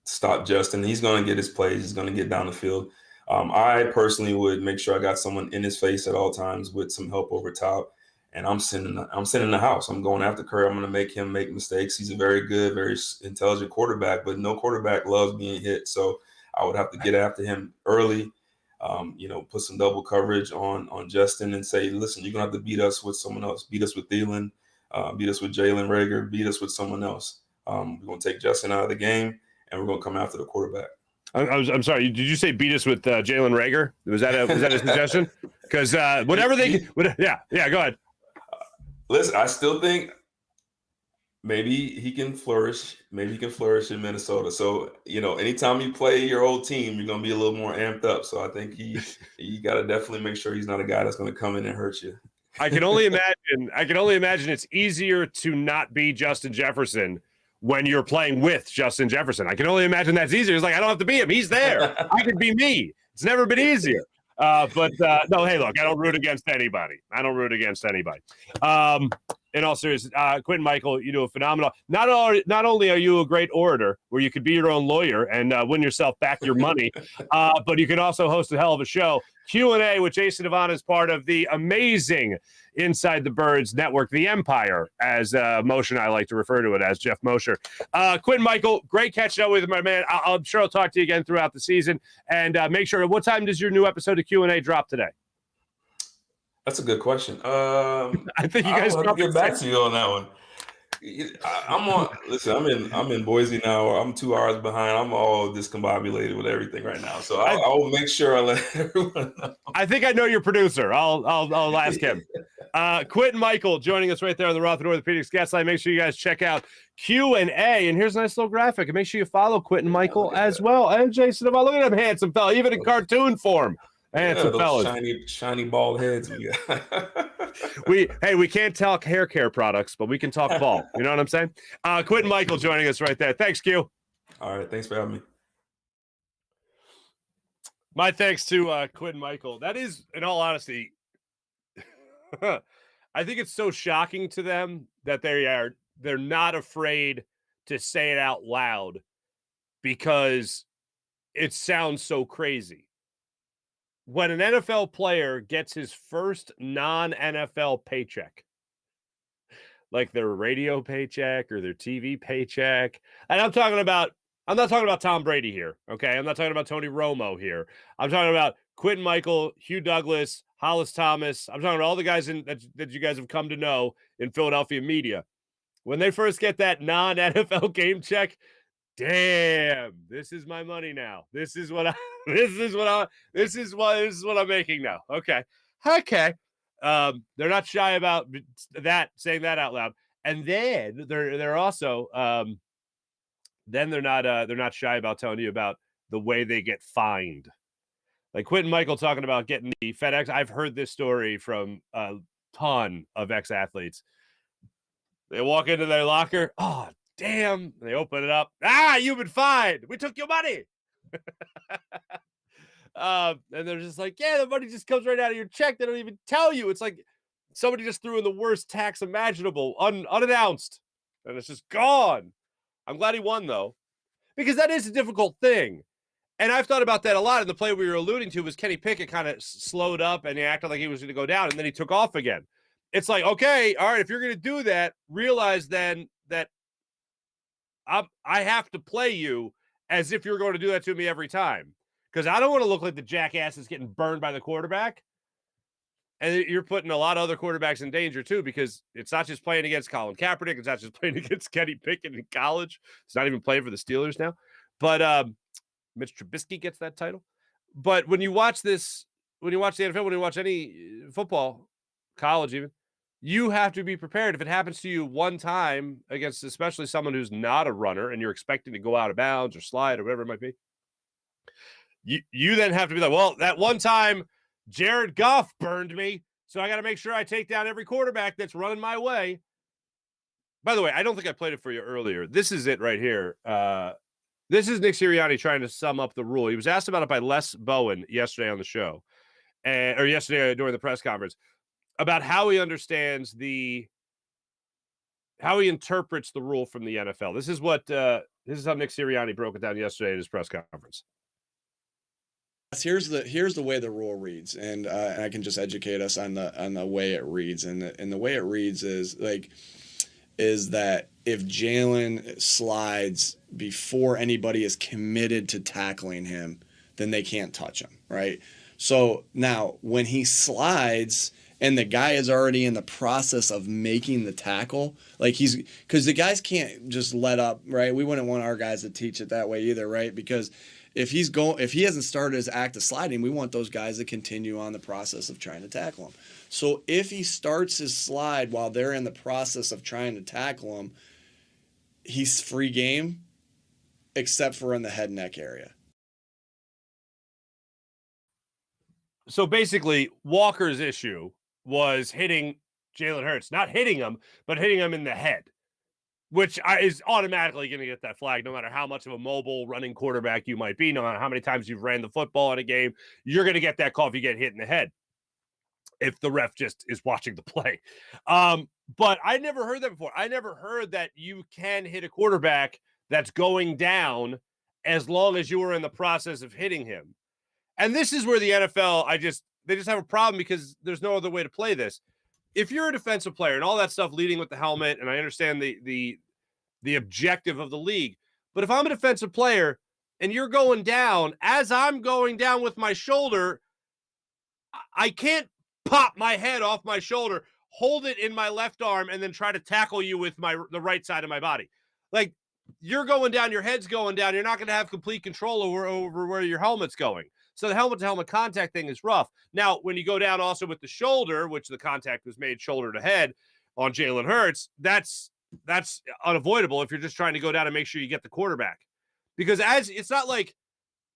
stop Justin, he's going to get his plays. He's going to get down the field. I personally would make sure I got someone in his face at all times with some help over top. And I'm sending the house. I'm going after Curry. I'm going to make him make mistakes. He's a very good, very intelligent quarterback, but no quarterback loves being hit. So I would have to get after him early, put some double coverage on Justin and say, listen, you're going to have to beat us with someone else. Beat us with Thielen. beat us with Jalen Reagor, beat us with someone else. We're going to take Justin out of the game, and we're going to come after the quarterback. I'm sorry. Did you say beat us with Jalen Reagor? Was that a suggestion? Because whatever they can, yeah. Go ahead. Listen, I still think maybe he can flourish. Maybe he can flourish in Minnesota. So anytime you play your old team, you're gonna be a little more amped up. So I think you got to definitely make sure he's not a guy that's going to come in and hurt you. I can only imagine it's easier to not be Justin Jefferson when you're playing with Justin Jefferson. I can only imagine that's easier. It's like, I don't have to be him. He's there. I could be me. It's never been easier. But no, hey, look, I don't root against anybody. In all seriousness, Quintin, Mikell, you do a phenomenal. Not only are you a great orator, where you could be your own lawyer and win yourself back your money, but you can also host a hell of a show. Q&A with Jason Devon is part of the amazing Inside the Birds Network, the Empire, as Mosher and I like to refer to it as, Jeff Mosher. Quintin, Mikell, great catching up with my man. I'm sure I'll talk to you again throughout the season. And make sure, what time does your new episode of Q&A drop today? That's a good question. I think you guys will get back to you on that one. I'm in Boise now. I'm 2 hours behind. I'm all discombobulated with everything right now. So I will make sure I let everyone know. I think I know your producer. I'll ask him. Quintin, Mikell joining us right there on the Roth and Orthopedics guest line. Make sure you guys check out Q&A. And here's a nice little graphic. And make sure you follow Quintin, Mikell as well. And Jason, look at him, handsome fella, even in cartoon form. Handsome fellas. Shiny bald heads. we can't talk hair care products, but we can talk ball. You know what I'm saying? Quintin, Mikell joining us right there. Thanks, Q. All right. Thanks for having me. My thanks to Quintin, Mikell. That is, in all honesty, I think it's so shocking to them that they're not afraid to say it out loud because it sounds so crazy. When an NFL player gets his first non-NFL paycheck, like their radio paycheck or their TV paycheck, and I'm not talking about Tom Brady here, okay? I'm not talking about Tony Romo here. I'm talking about Quintin, Mikell, Hugh Douglas, Hollis Thomas. I'm talking about all the guys that you guys have come to know in Philadelphia media. When they first get that non-NFL game check, damn, this is my money now. This is what I'm making now. Okay. They're not shy about that, saying that out loud. And then they're also then they're not shy about telling you about the way they get fined. Like Quintin, Mikell talking about getting the FedEx. I've heard this story from a ton of ex-athletes. They walk into their locker. Oh, damn. They open it up. You've been fined. We took your money. And they're just like, yeah, the money just comes right out of your check. They don't even tell you. It's like somebody just threw in the worst tax imaginable, unannounced. And it's just gone. I'm glad he won, though, because that is a difficult thing. And I've thought about that a lot. And the play we were alluding to was Kenny Pickett kind of slowed up and he acted like he was going to go down. And then he took off again. It's like, okay, all right, if you're going to do that, realize then that I have to play you as if you're going to do that to me every time. Because I don't want to look like the jackass that's getting burned by the quarterback. And you're putting a lot of other quarterbacks in danger, too, because it's not just playing against Colin Kaepernick. It's not just playing against Kenny Pickett in college. It's not even playing for the Steelers now. But Mitch Trubisky gets that title. But when you watch this, when you watch the NFL, when you watch any football, college even, you have to be prepared. If it happens to you one time against especially someone who's not a runner and you're expecting to go out of bounds or slide or whatever it might be, you then have to be like, well, that one time Jared Goff burned me, so I got to make sure I take down every quarterback that's running my way. By the way, I don't think I played it for you earlier. This is it right here. This is Nick Sirianni trying to sum up the rule. He was asked about it by Les Bowen yesterday on the show, or yesterday during the press conference, about how he understands how he interprets the rule from the NFL. This is how Nick Sirianni broke it down yesterday at his press conference. Here's the way the rule reads, and I can just educate us on the way it reads, and the way it reads is that if Jalen slides before anybody is committed to tackling him, then they can't touch him, right? So now when he slides and the guy is already in the process of making the tackle, like because the guys can't just let up, right? We wouldn't want our guys to teach it that way either, right? Because if he hasn't started his act of sliding, we want those guys to continue on the process of trying to tackle him. So if he starts his slide while they're in the process of trying to tackle him, he's free game, except for in the head neck area. So basically, Walker's issue was hitting Jalen Hurts, not hitting him, but hitting him in the head, which is automatically going to get that flag no matter how much of a mobile running quarterback you might be, no matter how many times you've ran the football in a game, you're going to get that call if you get hit in the head, if the ref just is watching the play. But I never heard that before. I never heard that you can hit a quarterback that's going down as long as you were in the process of hitting him. And this is where the NFL, they just have a problem because there's no other way to play this. If you're a defensive player and all that stuff leading with the helmet, and I understand the objective of the league, but if I'm a defensive player and you're going down, as I'm going down with my shoulder, I can't pop my head off my shoulder, hold it in my left arm, and then try to tackle you with the right side of my body. Like, you're going down, your head's going down, you're not going to have complete control over where your helmet's going. So the helmet-to-helmet contact thing is rough. Now, when you go down also with the shoulder, which the contact was made shoulder to head on Jalen Hurts, that's unavoidable if you're just trying to go down and make sure you get the quarterback. Because it's not like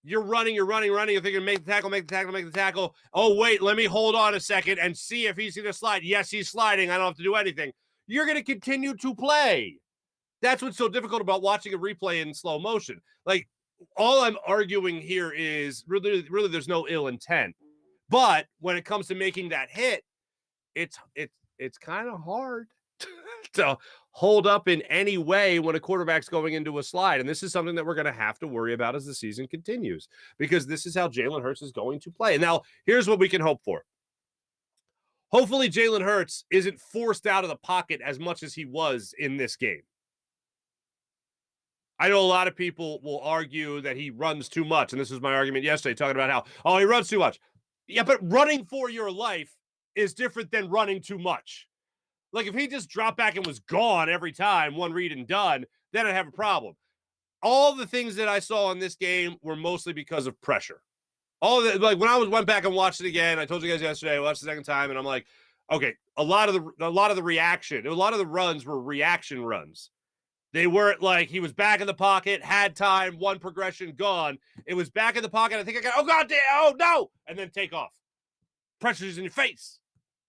you're running, you're thinking make the tackle. Oh, wait, let me hold on a second and see if he's going to slide. Yes, he's sliding. I don't have to do anything. You're going to continue to play. That's what's so difficult about watching a replay in slow motion. Like, all I'm arguing here is really there's no ill intent. But when it comes to making that hit, it's kind of hard to hold up in any way when a quarterback's going into a slide. And this is something that we're going to have to worry about as the season continues, because this is how Jalen Hurts is going to play. And now here's what we can hope for. Hopefully Jalen Hurts isn't forced out of the pocket as much as he was in this game. I know a lot of people will argue that he runs too much, and this was my argument yesterday, talking about how, he runs too much. Yeah, but running for your life is different than running too much. Like, if he just dropped back and was gone every time, one read and done, then I'd have a problem. All the things that I saw in this game were mostly because of pressure. All of the, like, when I went back and watched it again, I told you guys yesterday, I watched the second time, and I'm like, okay, a lot of the reaction, a lot of the runs were reaction runs. They weren't like he was back in the pocket, had time, one progression, gone. It was back in the pocket. I think I got, oh, God damn, oh, no. And then take off. Pressure's in your face.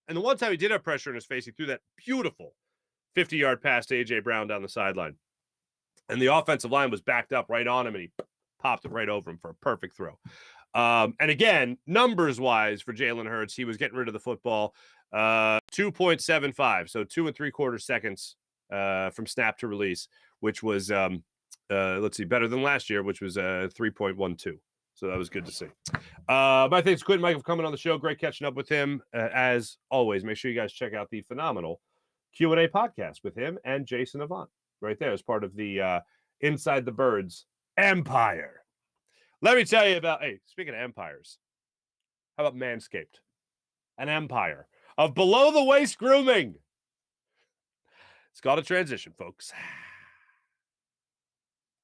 And the one time he did have pressure in his face, he threw that beautiful 50-yard pass to A.J. Brown down the sideline. And the offensive line was backed up right on him, and he popped it right over him for a perfect throw. And again, numbers-wise for Jalen Hurts, he was getting rid of the football 2.75, so 2 3/4 seconds from snap to release, which was, better than last year, which was 3.12. So that was good to see. My thanks to Quintin, Mikell, for coming on the show. Great catching up with him. As always, make sure you guys check out the phenomenal Q&A podcast with him and Jason Avant right there as part of the Inside the Birds Empire. Let me tell you about, hey, speaking of empires, how about Manscaped? An empire of below-the-waist grooming. It's called a transition, folks.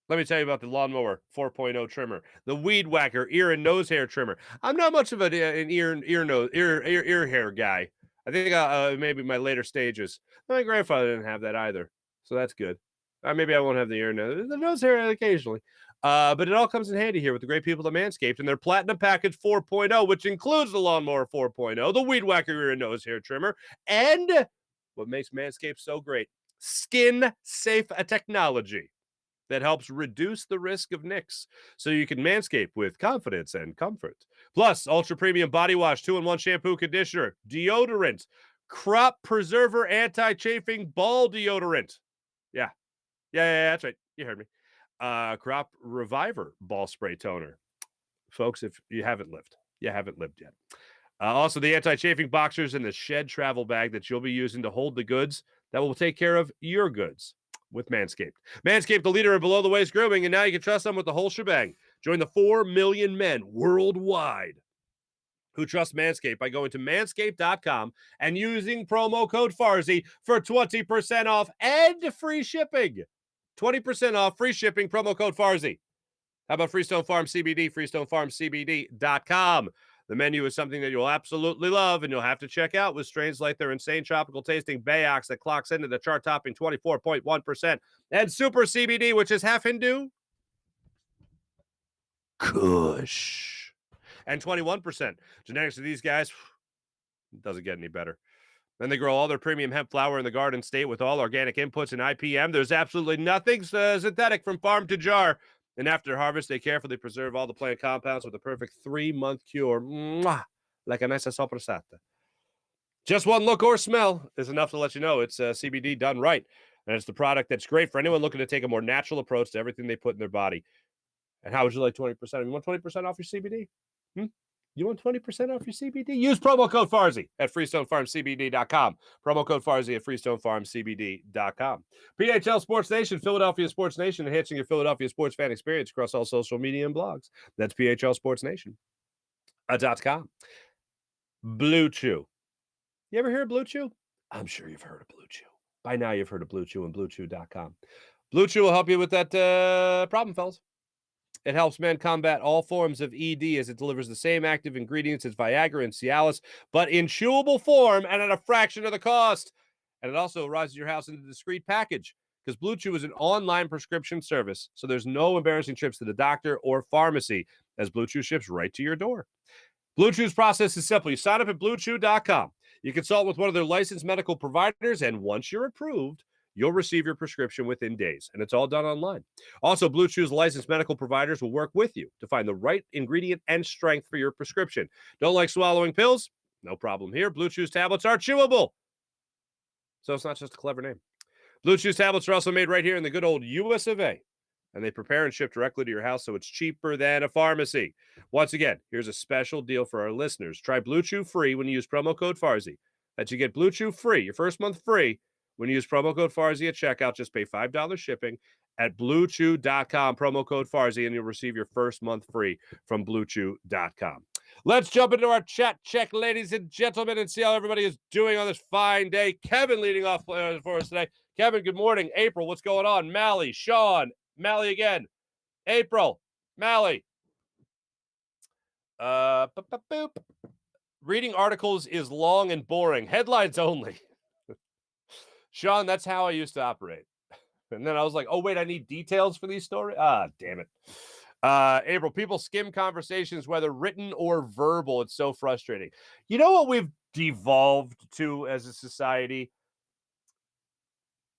Let me tell you about the Lawnmower 4.0 trimmer, the Weed Whacker ear and nose hair trimmer. I'm not much of an ear hair guy. I think maybe my later stages. My grandfather didn't have that either, so that's good. Maybe I won't have the nose hair occasionally. But it all comes in handy here with the great people at Manscaped and their Platinum Package 4.0, which includes the Lawnmower 4.0, the Weed Whacker ear and nose hair trimmer, and what makes Manscaped so great, skin-safe technology that helps reduce the risk of nicks, so you can manscape with confidence and comfort. Plus, ultra-premium body wash, 2-in-1 shampoo, conditioner, deodorant, crop preserver, anti-chafing ball deodorant. Yeah, that's right. You heard me. Crop reviver ball spray toner. Folks, if you haven't lived yet. Also, the anti-chafing boxers and the shed travel bag that you'll be using to hold the goods that will take care of your goods with Manscaped. Manscaped, the leader in below-the-waist grooming, and now you can trust them with the whole shebang. Join the 4 million men worldwide who trust Manscaped by going to manscaped.com and using promo code Farzy for 20% off and free shipping. 20% off, free shipping, promo code Farzy. How about Freestone Farm CBD? FreestoneFarmCBD.com. The menu is something that you'll absolutely love and you'll have to check out with strains like their insane tropical tasting Bayox that clocks into the chart topping 24.1%, and Super CBD, which is half Hindu, Kush, and 21%. Genetics of these guys doesn't get any better. Then they grow all their premium hemp flower in the Garden State with all organic inputs and IPM. There's absolutely nothing synthetic from farm to jar. And after harvest, they carefully preserve all the plant compounds with a perfect 3-month cure. Mwah! Like a nice soprasata. Just one look or smell is enough to let you know it's CBD done right. And it's the product that's great for anyone looking to take a more natural approach to everything they put in their body. And how would you like 20%? You want 20% off your CBD? You want 20% off your CBD? Use promo code Farzy at FreestoneFarmCBD.com. Promo code Farzy at FreestoneFarmCBD.com. PHL Sports Nation, Philadelphia Sports Nation, enhancing your Philadelphia sports fan experience across all social media and blogs. That's PHLSportsNation.com. Blue Chew. You ever hear of Blue Chew? I'm sure you've heard of Blue Chew. By now you've heard of Blue Chew and BlueChew.com. Blue Chew will help you with that problem, fellas. It helps men combat all forms of ED as it delivers the same active ingredients as Viagra and Cialis, but in chewable form and at a fraction of the cost. And it also arrives at your house in a discreet package because Blue Chew is an online prescription service, so there's no embarrassing trips to the doctor or pharmacy as Blue Chew ships right to your door. Blue Chew's process is simple. You sign up at BlueChew.com. You consult with one of their licensed medical providers, and once you're approved, you'll receive your prescription within days, and it's all done online. Also, Blue Chew's licensed medical providers will work with you to find the right ingredient and strength for your prescription. Don't like swallowing pills? No problem here. Blue Chew's tablets are chewable. So it's not just a clever name. Blue Chew's tablets are also made right here in the good old US of A, and they prepare and ship directly to your house, so it's cheaper than a pharmacy. Once again, here's a special deal for our listeners. Try Blue Chew free when you use promo code Farzy. That you get Blue Chew free, your first month free, when you use promo code Farzy at checkout. Just pay $5 shipping at BlueChew.com, promo code Farzy, and you'll receive your first month free from BlueChew.com. Let's jump into our chat check, ladies and gentlemen, and see how everybody is doing on this fine day. Kevin leading off for us today. Kevin, good morning. April, what's going on? Mally, Sean, Mally again. April, Mally. Boop. Reading articles is long and boring. Headlines only. Sean, that's how I used to operate. And then I was like, oh, wait, I need details for these stories? Ah, damn it. April, people skim conversations, whether written or verbal. It's so frustrating. You know what we've devolved to as a society?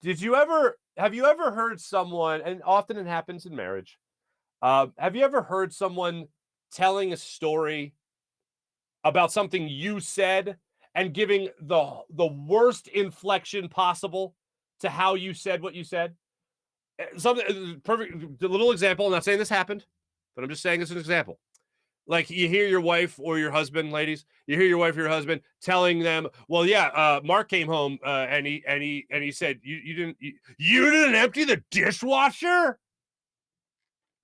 Have you ever heard someone, and often it happens in marriage, have you ever heard someone telling a story about something you said and giving the worst inflection possible to how you said what you said? Something perfect. A little example. I'm not saying this happened, but I'm just saying this is an example. Like you hear your wife or your husband, ladies, you hear your wife or your husband telling them, "Well, yeah, Mark came home and he said you didn't empty the dishwasher."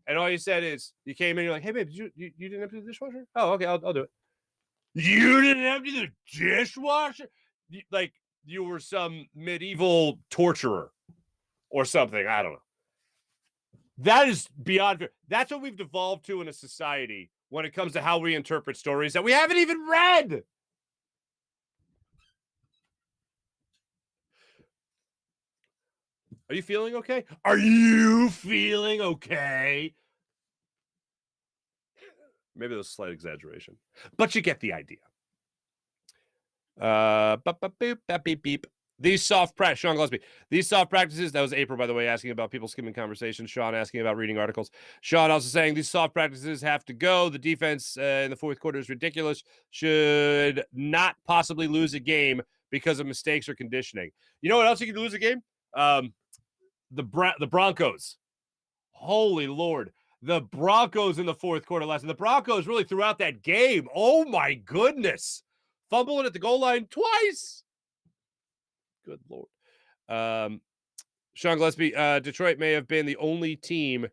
And all you said is you came in, you're like, "Hey, babe, you didn't empty the dishwasher? Oh, okay, I'll do it." You didn't empty the dishwasher? Like you were some medieval torturer or something. I don't know. That is beyond fair. That's what we've devolved to in a society when it comes to how we interpret stories that we haven't even read. Are you feeling okay? Are you feeling okay? Maybe there's a slight exaggeration, but you get the idea. Beep. These soft practices, Sean Gillespie. These soft practices, that was April, by the way, asking about people skimming conversations. Sean asking about reading articles. Sean also saying these soft practices have to go. The defense in the fourth quarter is ridiculous. Should not possibly lose a game because of mistakes or conditioning. You know what else you can lose a game? The Broncos. Holy Lord. The Broncos in the fourth quarter last night. The Broncos really throughout that game. Oh, my goodness. Fumbling at the goal line twice. Good Lord. Sean Gillespie, Detroit may have been the only team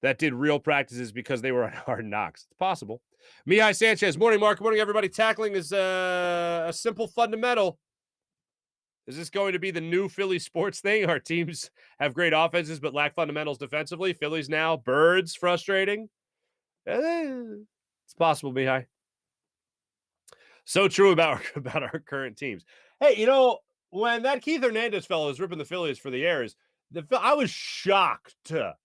that did real practices because they were on Hard Knocks. It's possible. Mihai Sanchez, morning, Mark. Morning, everybody. Tackling is a simple fundamental. Is this going to be the new Philly sports thing? Our teams have great offenses but lack fundamentals defensively. Phillies now, birds, frustrating. It's possible, Mihai. So true about our current teams. Hey, when that Keith Hernandez fellow was ripping the Phillies for the errors, I was shocked that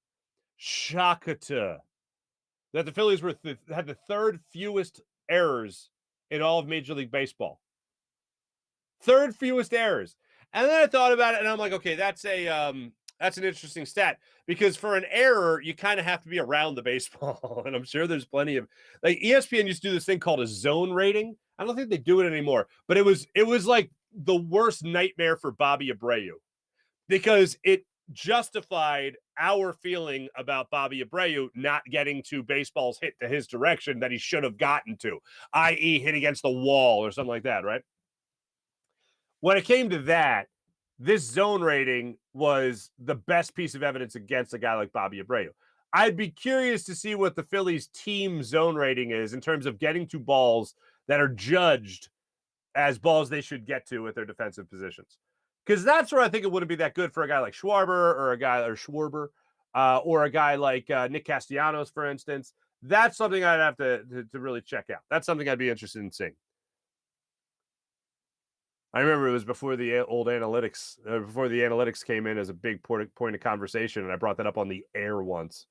the Phillies had the third fewest errors in all of Major League Baseball. Third fewest errors. And then I thought about it, and I'm like, okay, that's an interesting stat, because for an error, you kind of have to be around the baseball. And I'm sure there's plenty of, like, ESPN used to do this thing called a zone rating. I don't think they do it anymore, but it was like the worst nightmare for Bobby Abreu, because it justified our feeling about Bobby Abreu not getting to baseballs hit to his direction that he should have gotten to, i.e. hit against the wall or something like that, right? When it came to that, this zone rating was the best piece of evidence against a guy like Bobby Abreu. I'd be curious to see what the Phillies team zone rating is in terms of getting to balls that are judged as balls they should get to with their defensive positions. Because that's where I think it wouldn't be that good for a guy like Schwarber or a guy like Nick Castellanos, for instance. That's something I'd have to really check out. That's something I'd be interested in seeing. I remember it was before the old analytics, before the analytics came in as a big point of conversation, and I brought that up on the air once.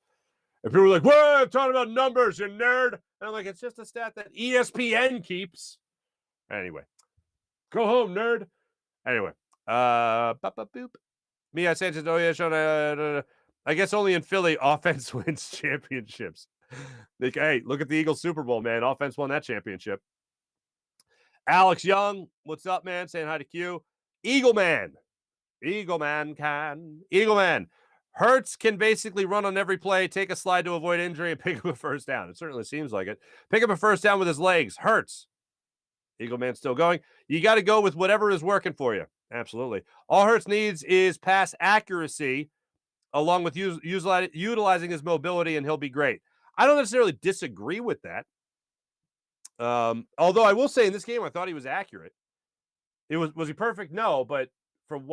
And people were like, "What? I'm talking about numbers, you nerd." And I'm like, "It's just a stat that ESPN keeps." Anyway, go home, nerd. Anyway, boop. Mia Sanchez, oh yeah, Sean. I guess only in Philly, offense wins championships. Hey, look at the Eagles Super Bowl, man. Offense won that championship. Alex Young, what's up, man? Saying hi to Q. Eagle Man. Hurts can basically run on every play, take a slide to avoid injury, and pick up a first down. It certainly seems like it. Pick up a first down with his legs. Hurts. Eagle Man's still going. You got to go with whatever is working for you. Absolutely. All Hurts needs is pass accuracy along with utilizing his mobility, and he'll be great. I don't necessarily disagree with that. Although I will say in this game, I thought he was accurate. Was he perfect? No, but from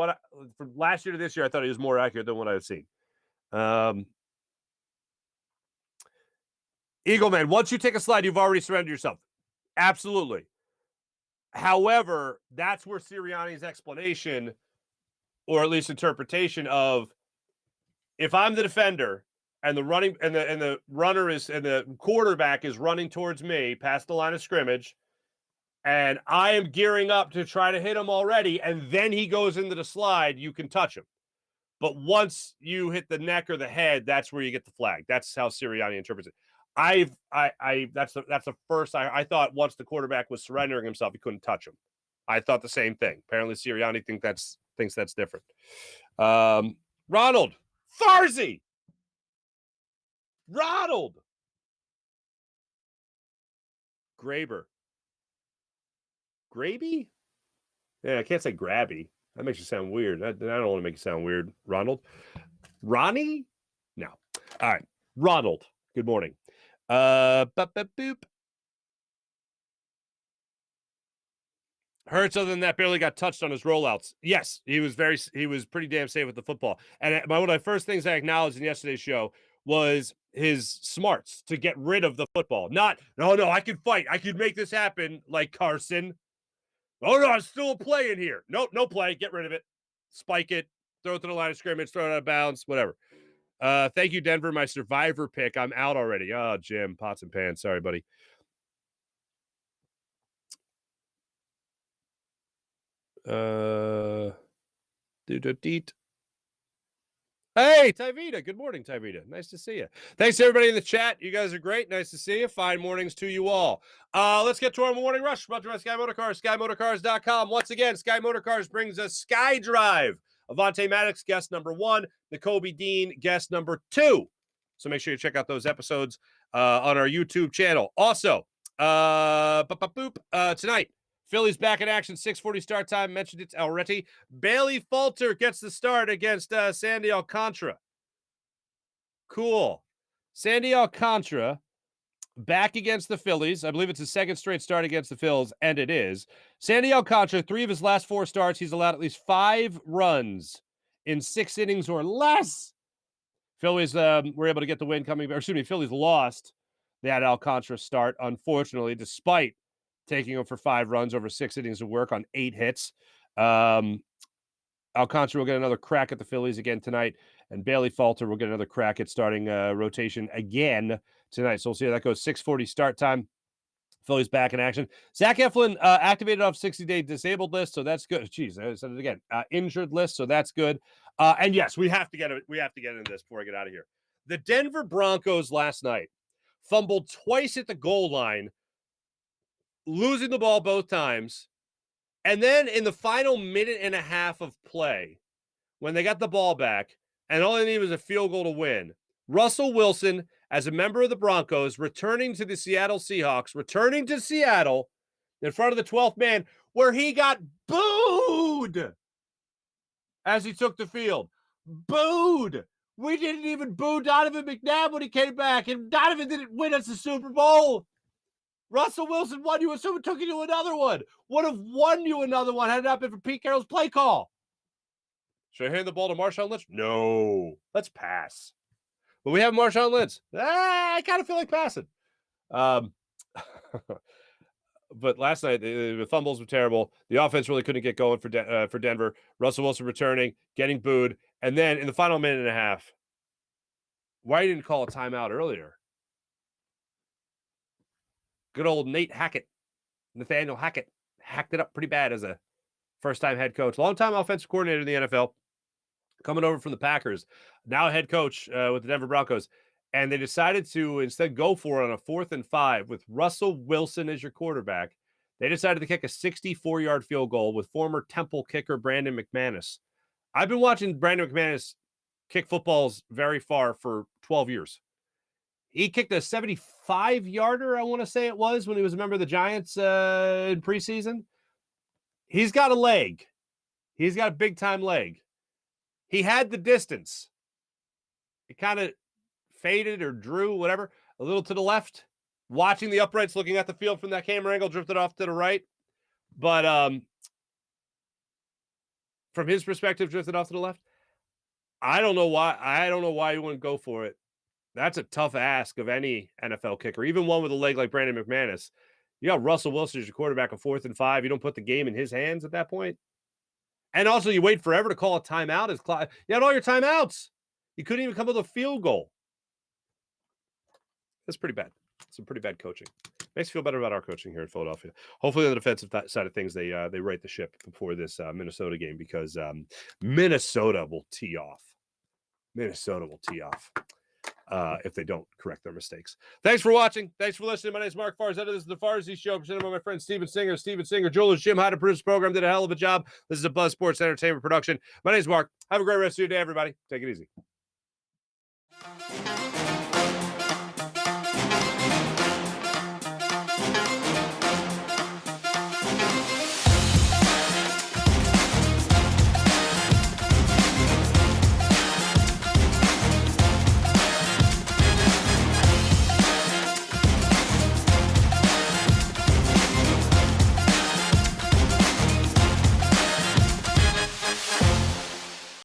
last year to this year, I thought he was more accurate than what I've seen. Eagle Man, once you take a slide, you've already surrendered yourself. Absolutely. However, that's where Sirianni's explanation, or at least interpretation of, if I'm the defender and the quarterback is running towards me past the line of scrimmage, and I am gearing up to try to hit him already, and then he goes into the slide, you can touch him. But once you hit the neck or the head, that's where you get the flag. That's how Sirianni interprets it. That's the first. I thought once the quarterback was surrendering himself, he couldn't touch him. I thought the same thing. Apparently, Sirianni thinks that's different. Ronald Farzy. Ronald Graber. Graby? Yeah, I can't say grabby. That makes you sound weird. I don't want to make you sound weird. Ronald? Ronnie? No. All right. Ronald. Good morning. Boop. Hurts, other than that, barely got touched on his rollouts. Yes, he was pretty damn safe with the football. And one of the first things I acknowledged in yesterday's show was his smarts to get rid of the football. Not, no, I can fight. I can make this happen, like Carson. Oh, no, it's still a play in here. Nope, no play. Get rid of it. Spike it. Throw it to the line of scrimmage. Throw it out of bounds. Whatever. Thank you, Denver. My survivor pick. I'm out already. Oh, Jim. Pots and pans. Sorry, buddy. Hey, Tyvita. Good morning, Tyvita. Nice to see you. Thanks to everybody in the chat. You guys are great. Nice to see you. Fine mornings to you all. Let's get to our morning rush. Brought to you by Sky Motorcars, SkyMotorcars.com. Once again, Sky Motorcars brings us Sky Drive. Avante Maddox, guest number 1. N'Kobe Dean, guest number 2. So make sure you check out those episodes on our YouTube channel. Also, tonight, Phillies back in action, 6:40 start time. Mentioned it already. Bailey Falter gets the start against Sandy Alcantara. Cool. Sandy Alcantara, back against the Phillies. I believe it's his second straight start against the Phillies, and it is. Sandy Alcantara, 3 of his last 4 starts, he's allowed at least 5 runs in 6 innings or less. Phillies were able to get the win Phillies lost that Alcantara start, unfortunately, despite taking him for 5 runs over 6 innings of work on 8 hits. Alcantara will get another crack at the Phillies again tonight, and Bailey Falter will get another crack at starting rotation again tonight. So we'll see how that goes. 6:40 start time. Phillies back in action. Zach Eflin activated off 60-day disabled list, so that's good. Jeez, I said it again. Injured list, so that's good. And yes, we have to get into this before I get out of here. The Denver Broncos last night fumbled twice at the goal line, losing the ball both times. And then in the final minute and a half of play, when they got the ball back, and all they needed was a field goal to win, Russell Wilson, as a member of the Broncos, returning to the Seattle Seahawks, returning to Seattle in front of the 12th man, where he got booed as he took the field. Booed. We didn't even boo Donovan McNabb when he came back, and Donovan didn't win us the Super Bowl. Russell Wilson won you, and someone took you to another one. Would have won you another one had it not been for Pete Carroll's play call. Should I hand the ball to Marshawn Lynch? No. Let's pass. But we have Marshawn Lynch. I kind of feel like passing. But last night, the fumbles were terrible. The offense really couldn't get going for Denver. Russell Wilson returning, getting booed. And then in the final minute and a half, why you didn't call a timeout earlier? Good old Nathaniel Hackett, hacked it up pretty bad as a first-time head coach. Long-time offensive coordinator in the NFL, coming over from the Packers, now a head coach with the Denver Broncos. And they decided to instead go for it on a 4th and 5 with Russell Wilson as your quarterback. They decided to kick a 64-yard field goal with former Temple kicker Brandon McManus. I've been watching Brandon McManus kick footballs very far for 12 years. He kicked a 75-yarder, I want to say it was, when he was a member of the Giants in preseason. He's got a leg. He's got a big-time leg. He had the distance. It kind of faded or drew, whatever, a little to the left. Watching the uprights, looking at the field from that camera angle, drifted off to the right. But from his perspective, drifted off to the left. I don't know why you wouldn't go for it. That's a tough ask of any NFL kicker, even one with a leg like Brandon McManus. You got Russell Wilson as your quarterback on 4th and 5. You don't put the game in his hands at that point. And also, you wait forever to call a timeout. You had all your timeouts. You couldn't even come with a field goal. That's pretty bad. Some pretty bad coaching. Makes me feel better about our coaching here in Philadelphia. Hopefully, on the defensive side of things, they right the ship before this Minnesota game, because Minnesota will tee off. If they don't correct their mistakes. Thanks for watching. Thanks for listening. My name is Mark Farzy. This is the Farzy Show, presented by my friend Steven Singer. Steven Singer, Julius, Jim Hyde, produce the program, did a hell of a job. This is a Buzz Sports Entertainment production. My name is Mark. Have a great rest of your day, everybody. Take it easy.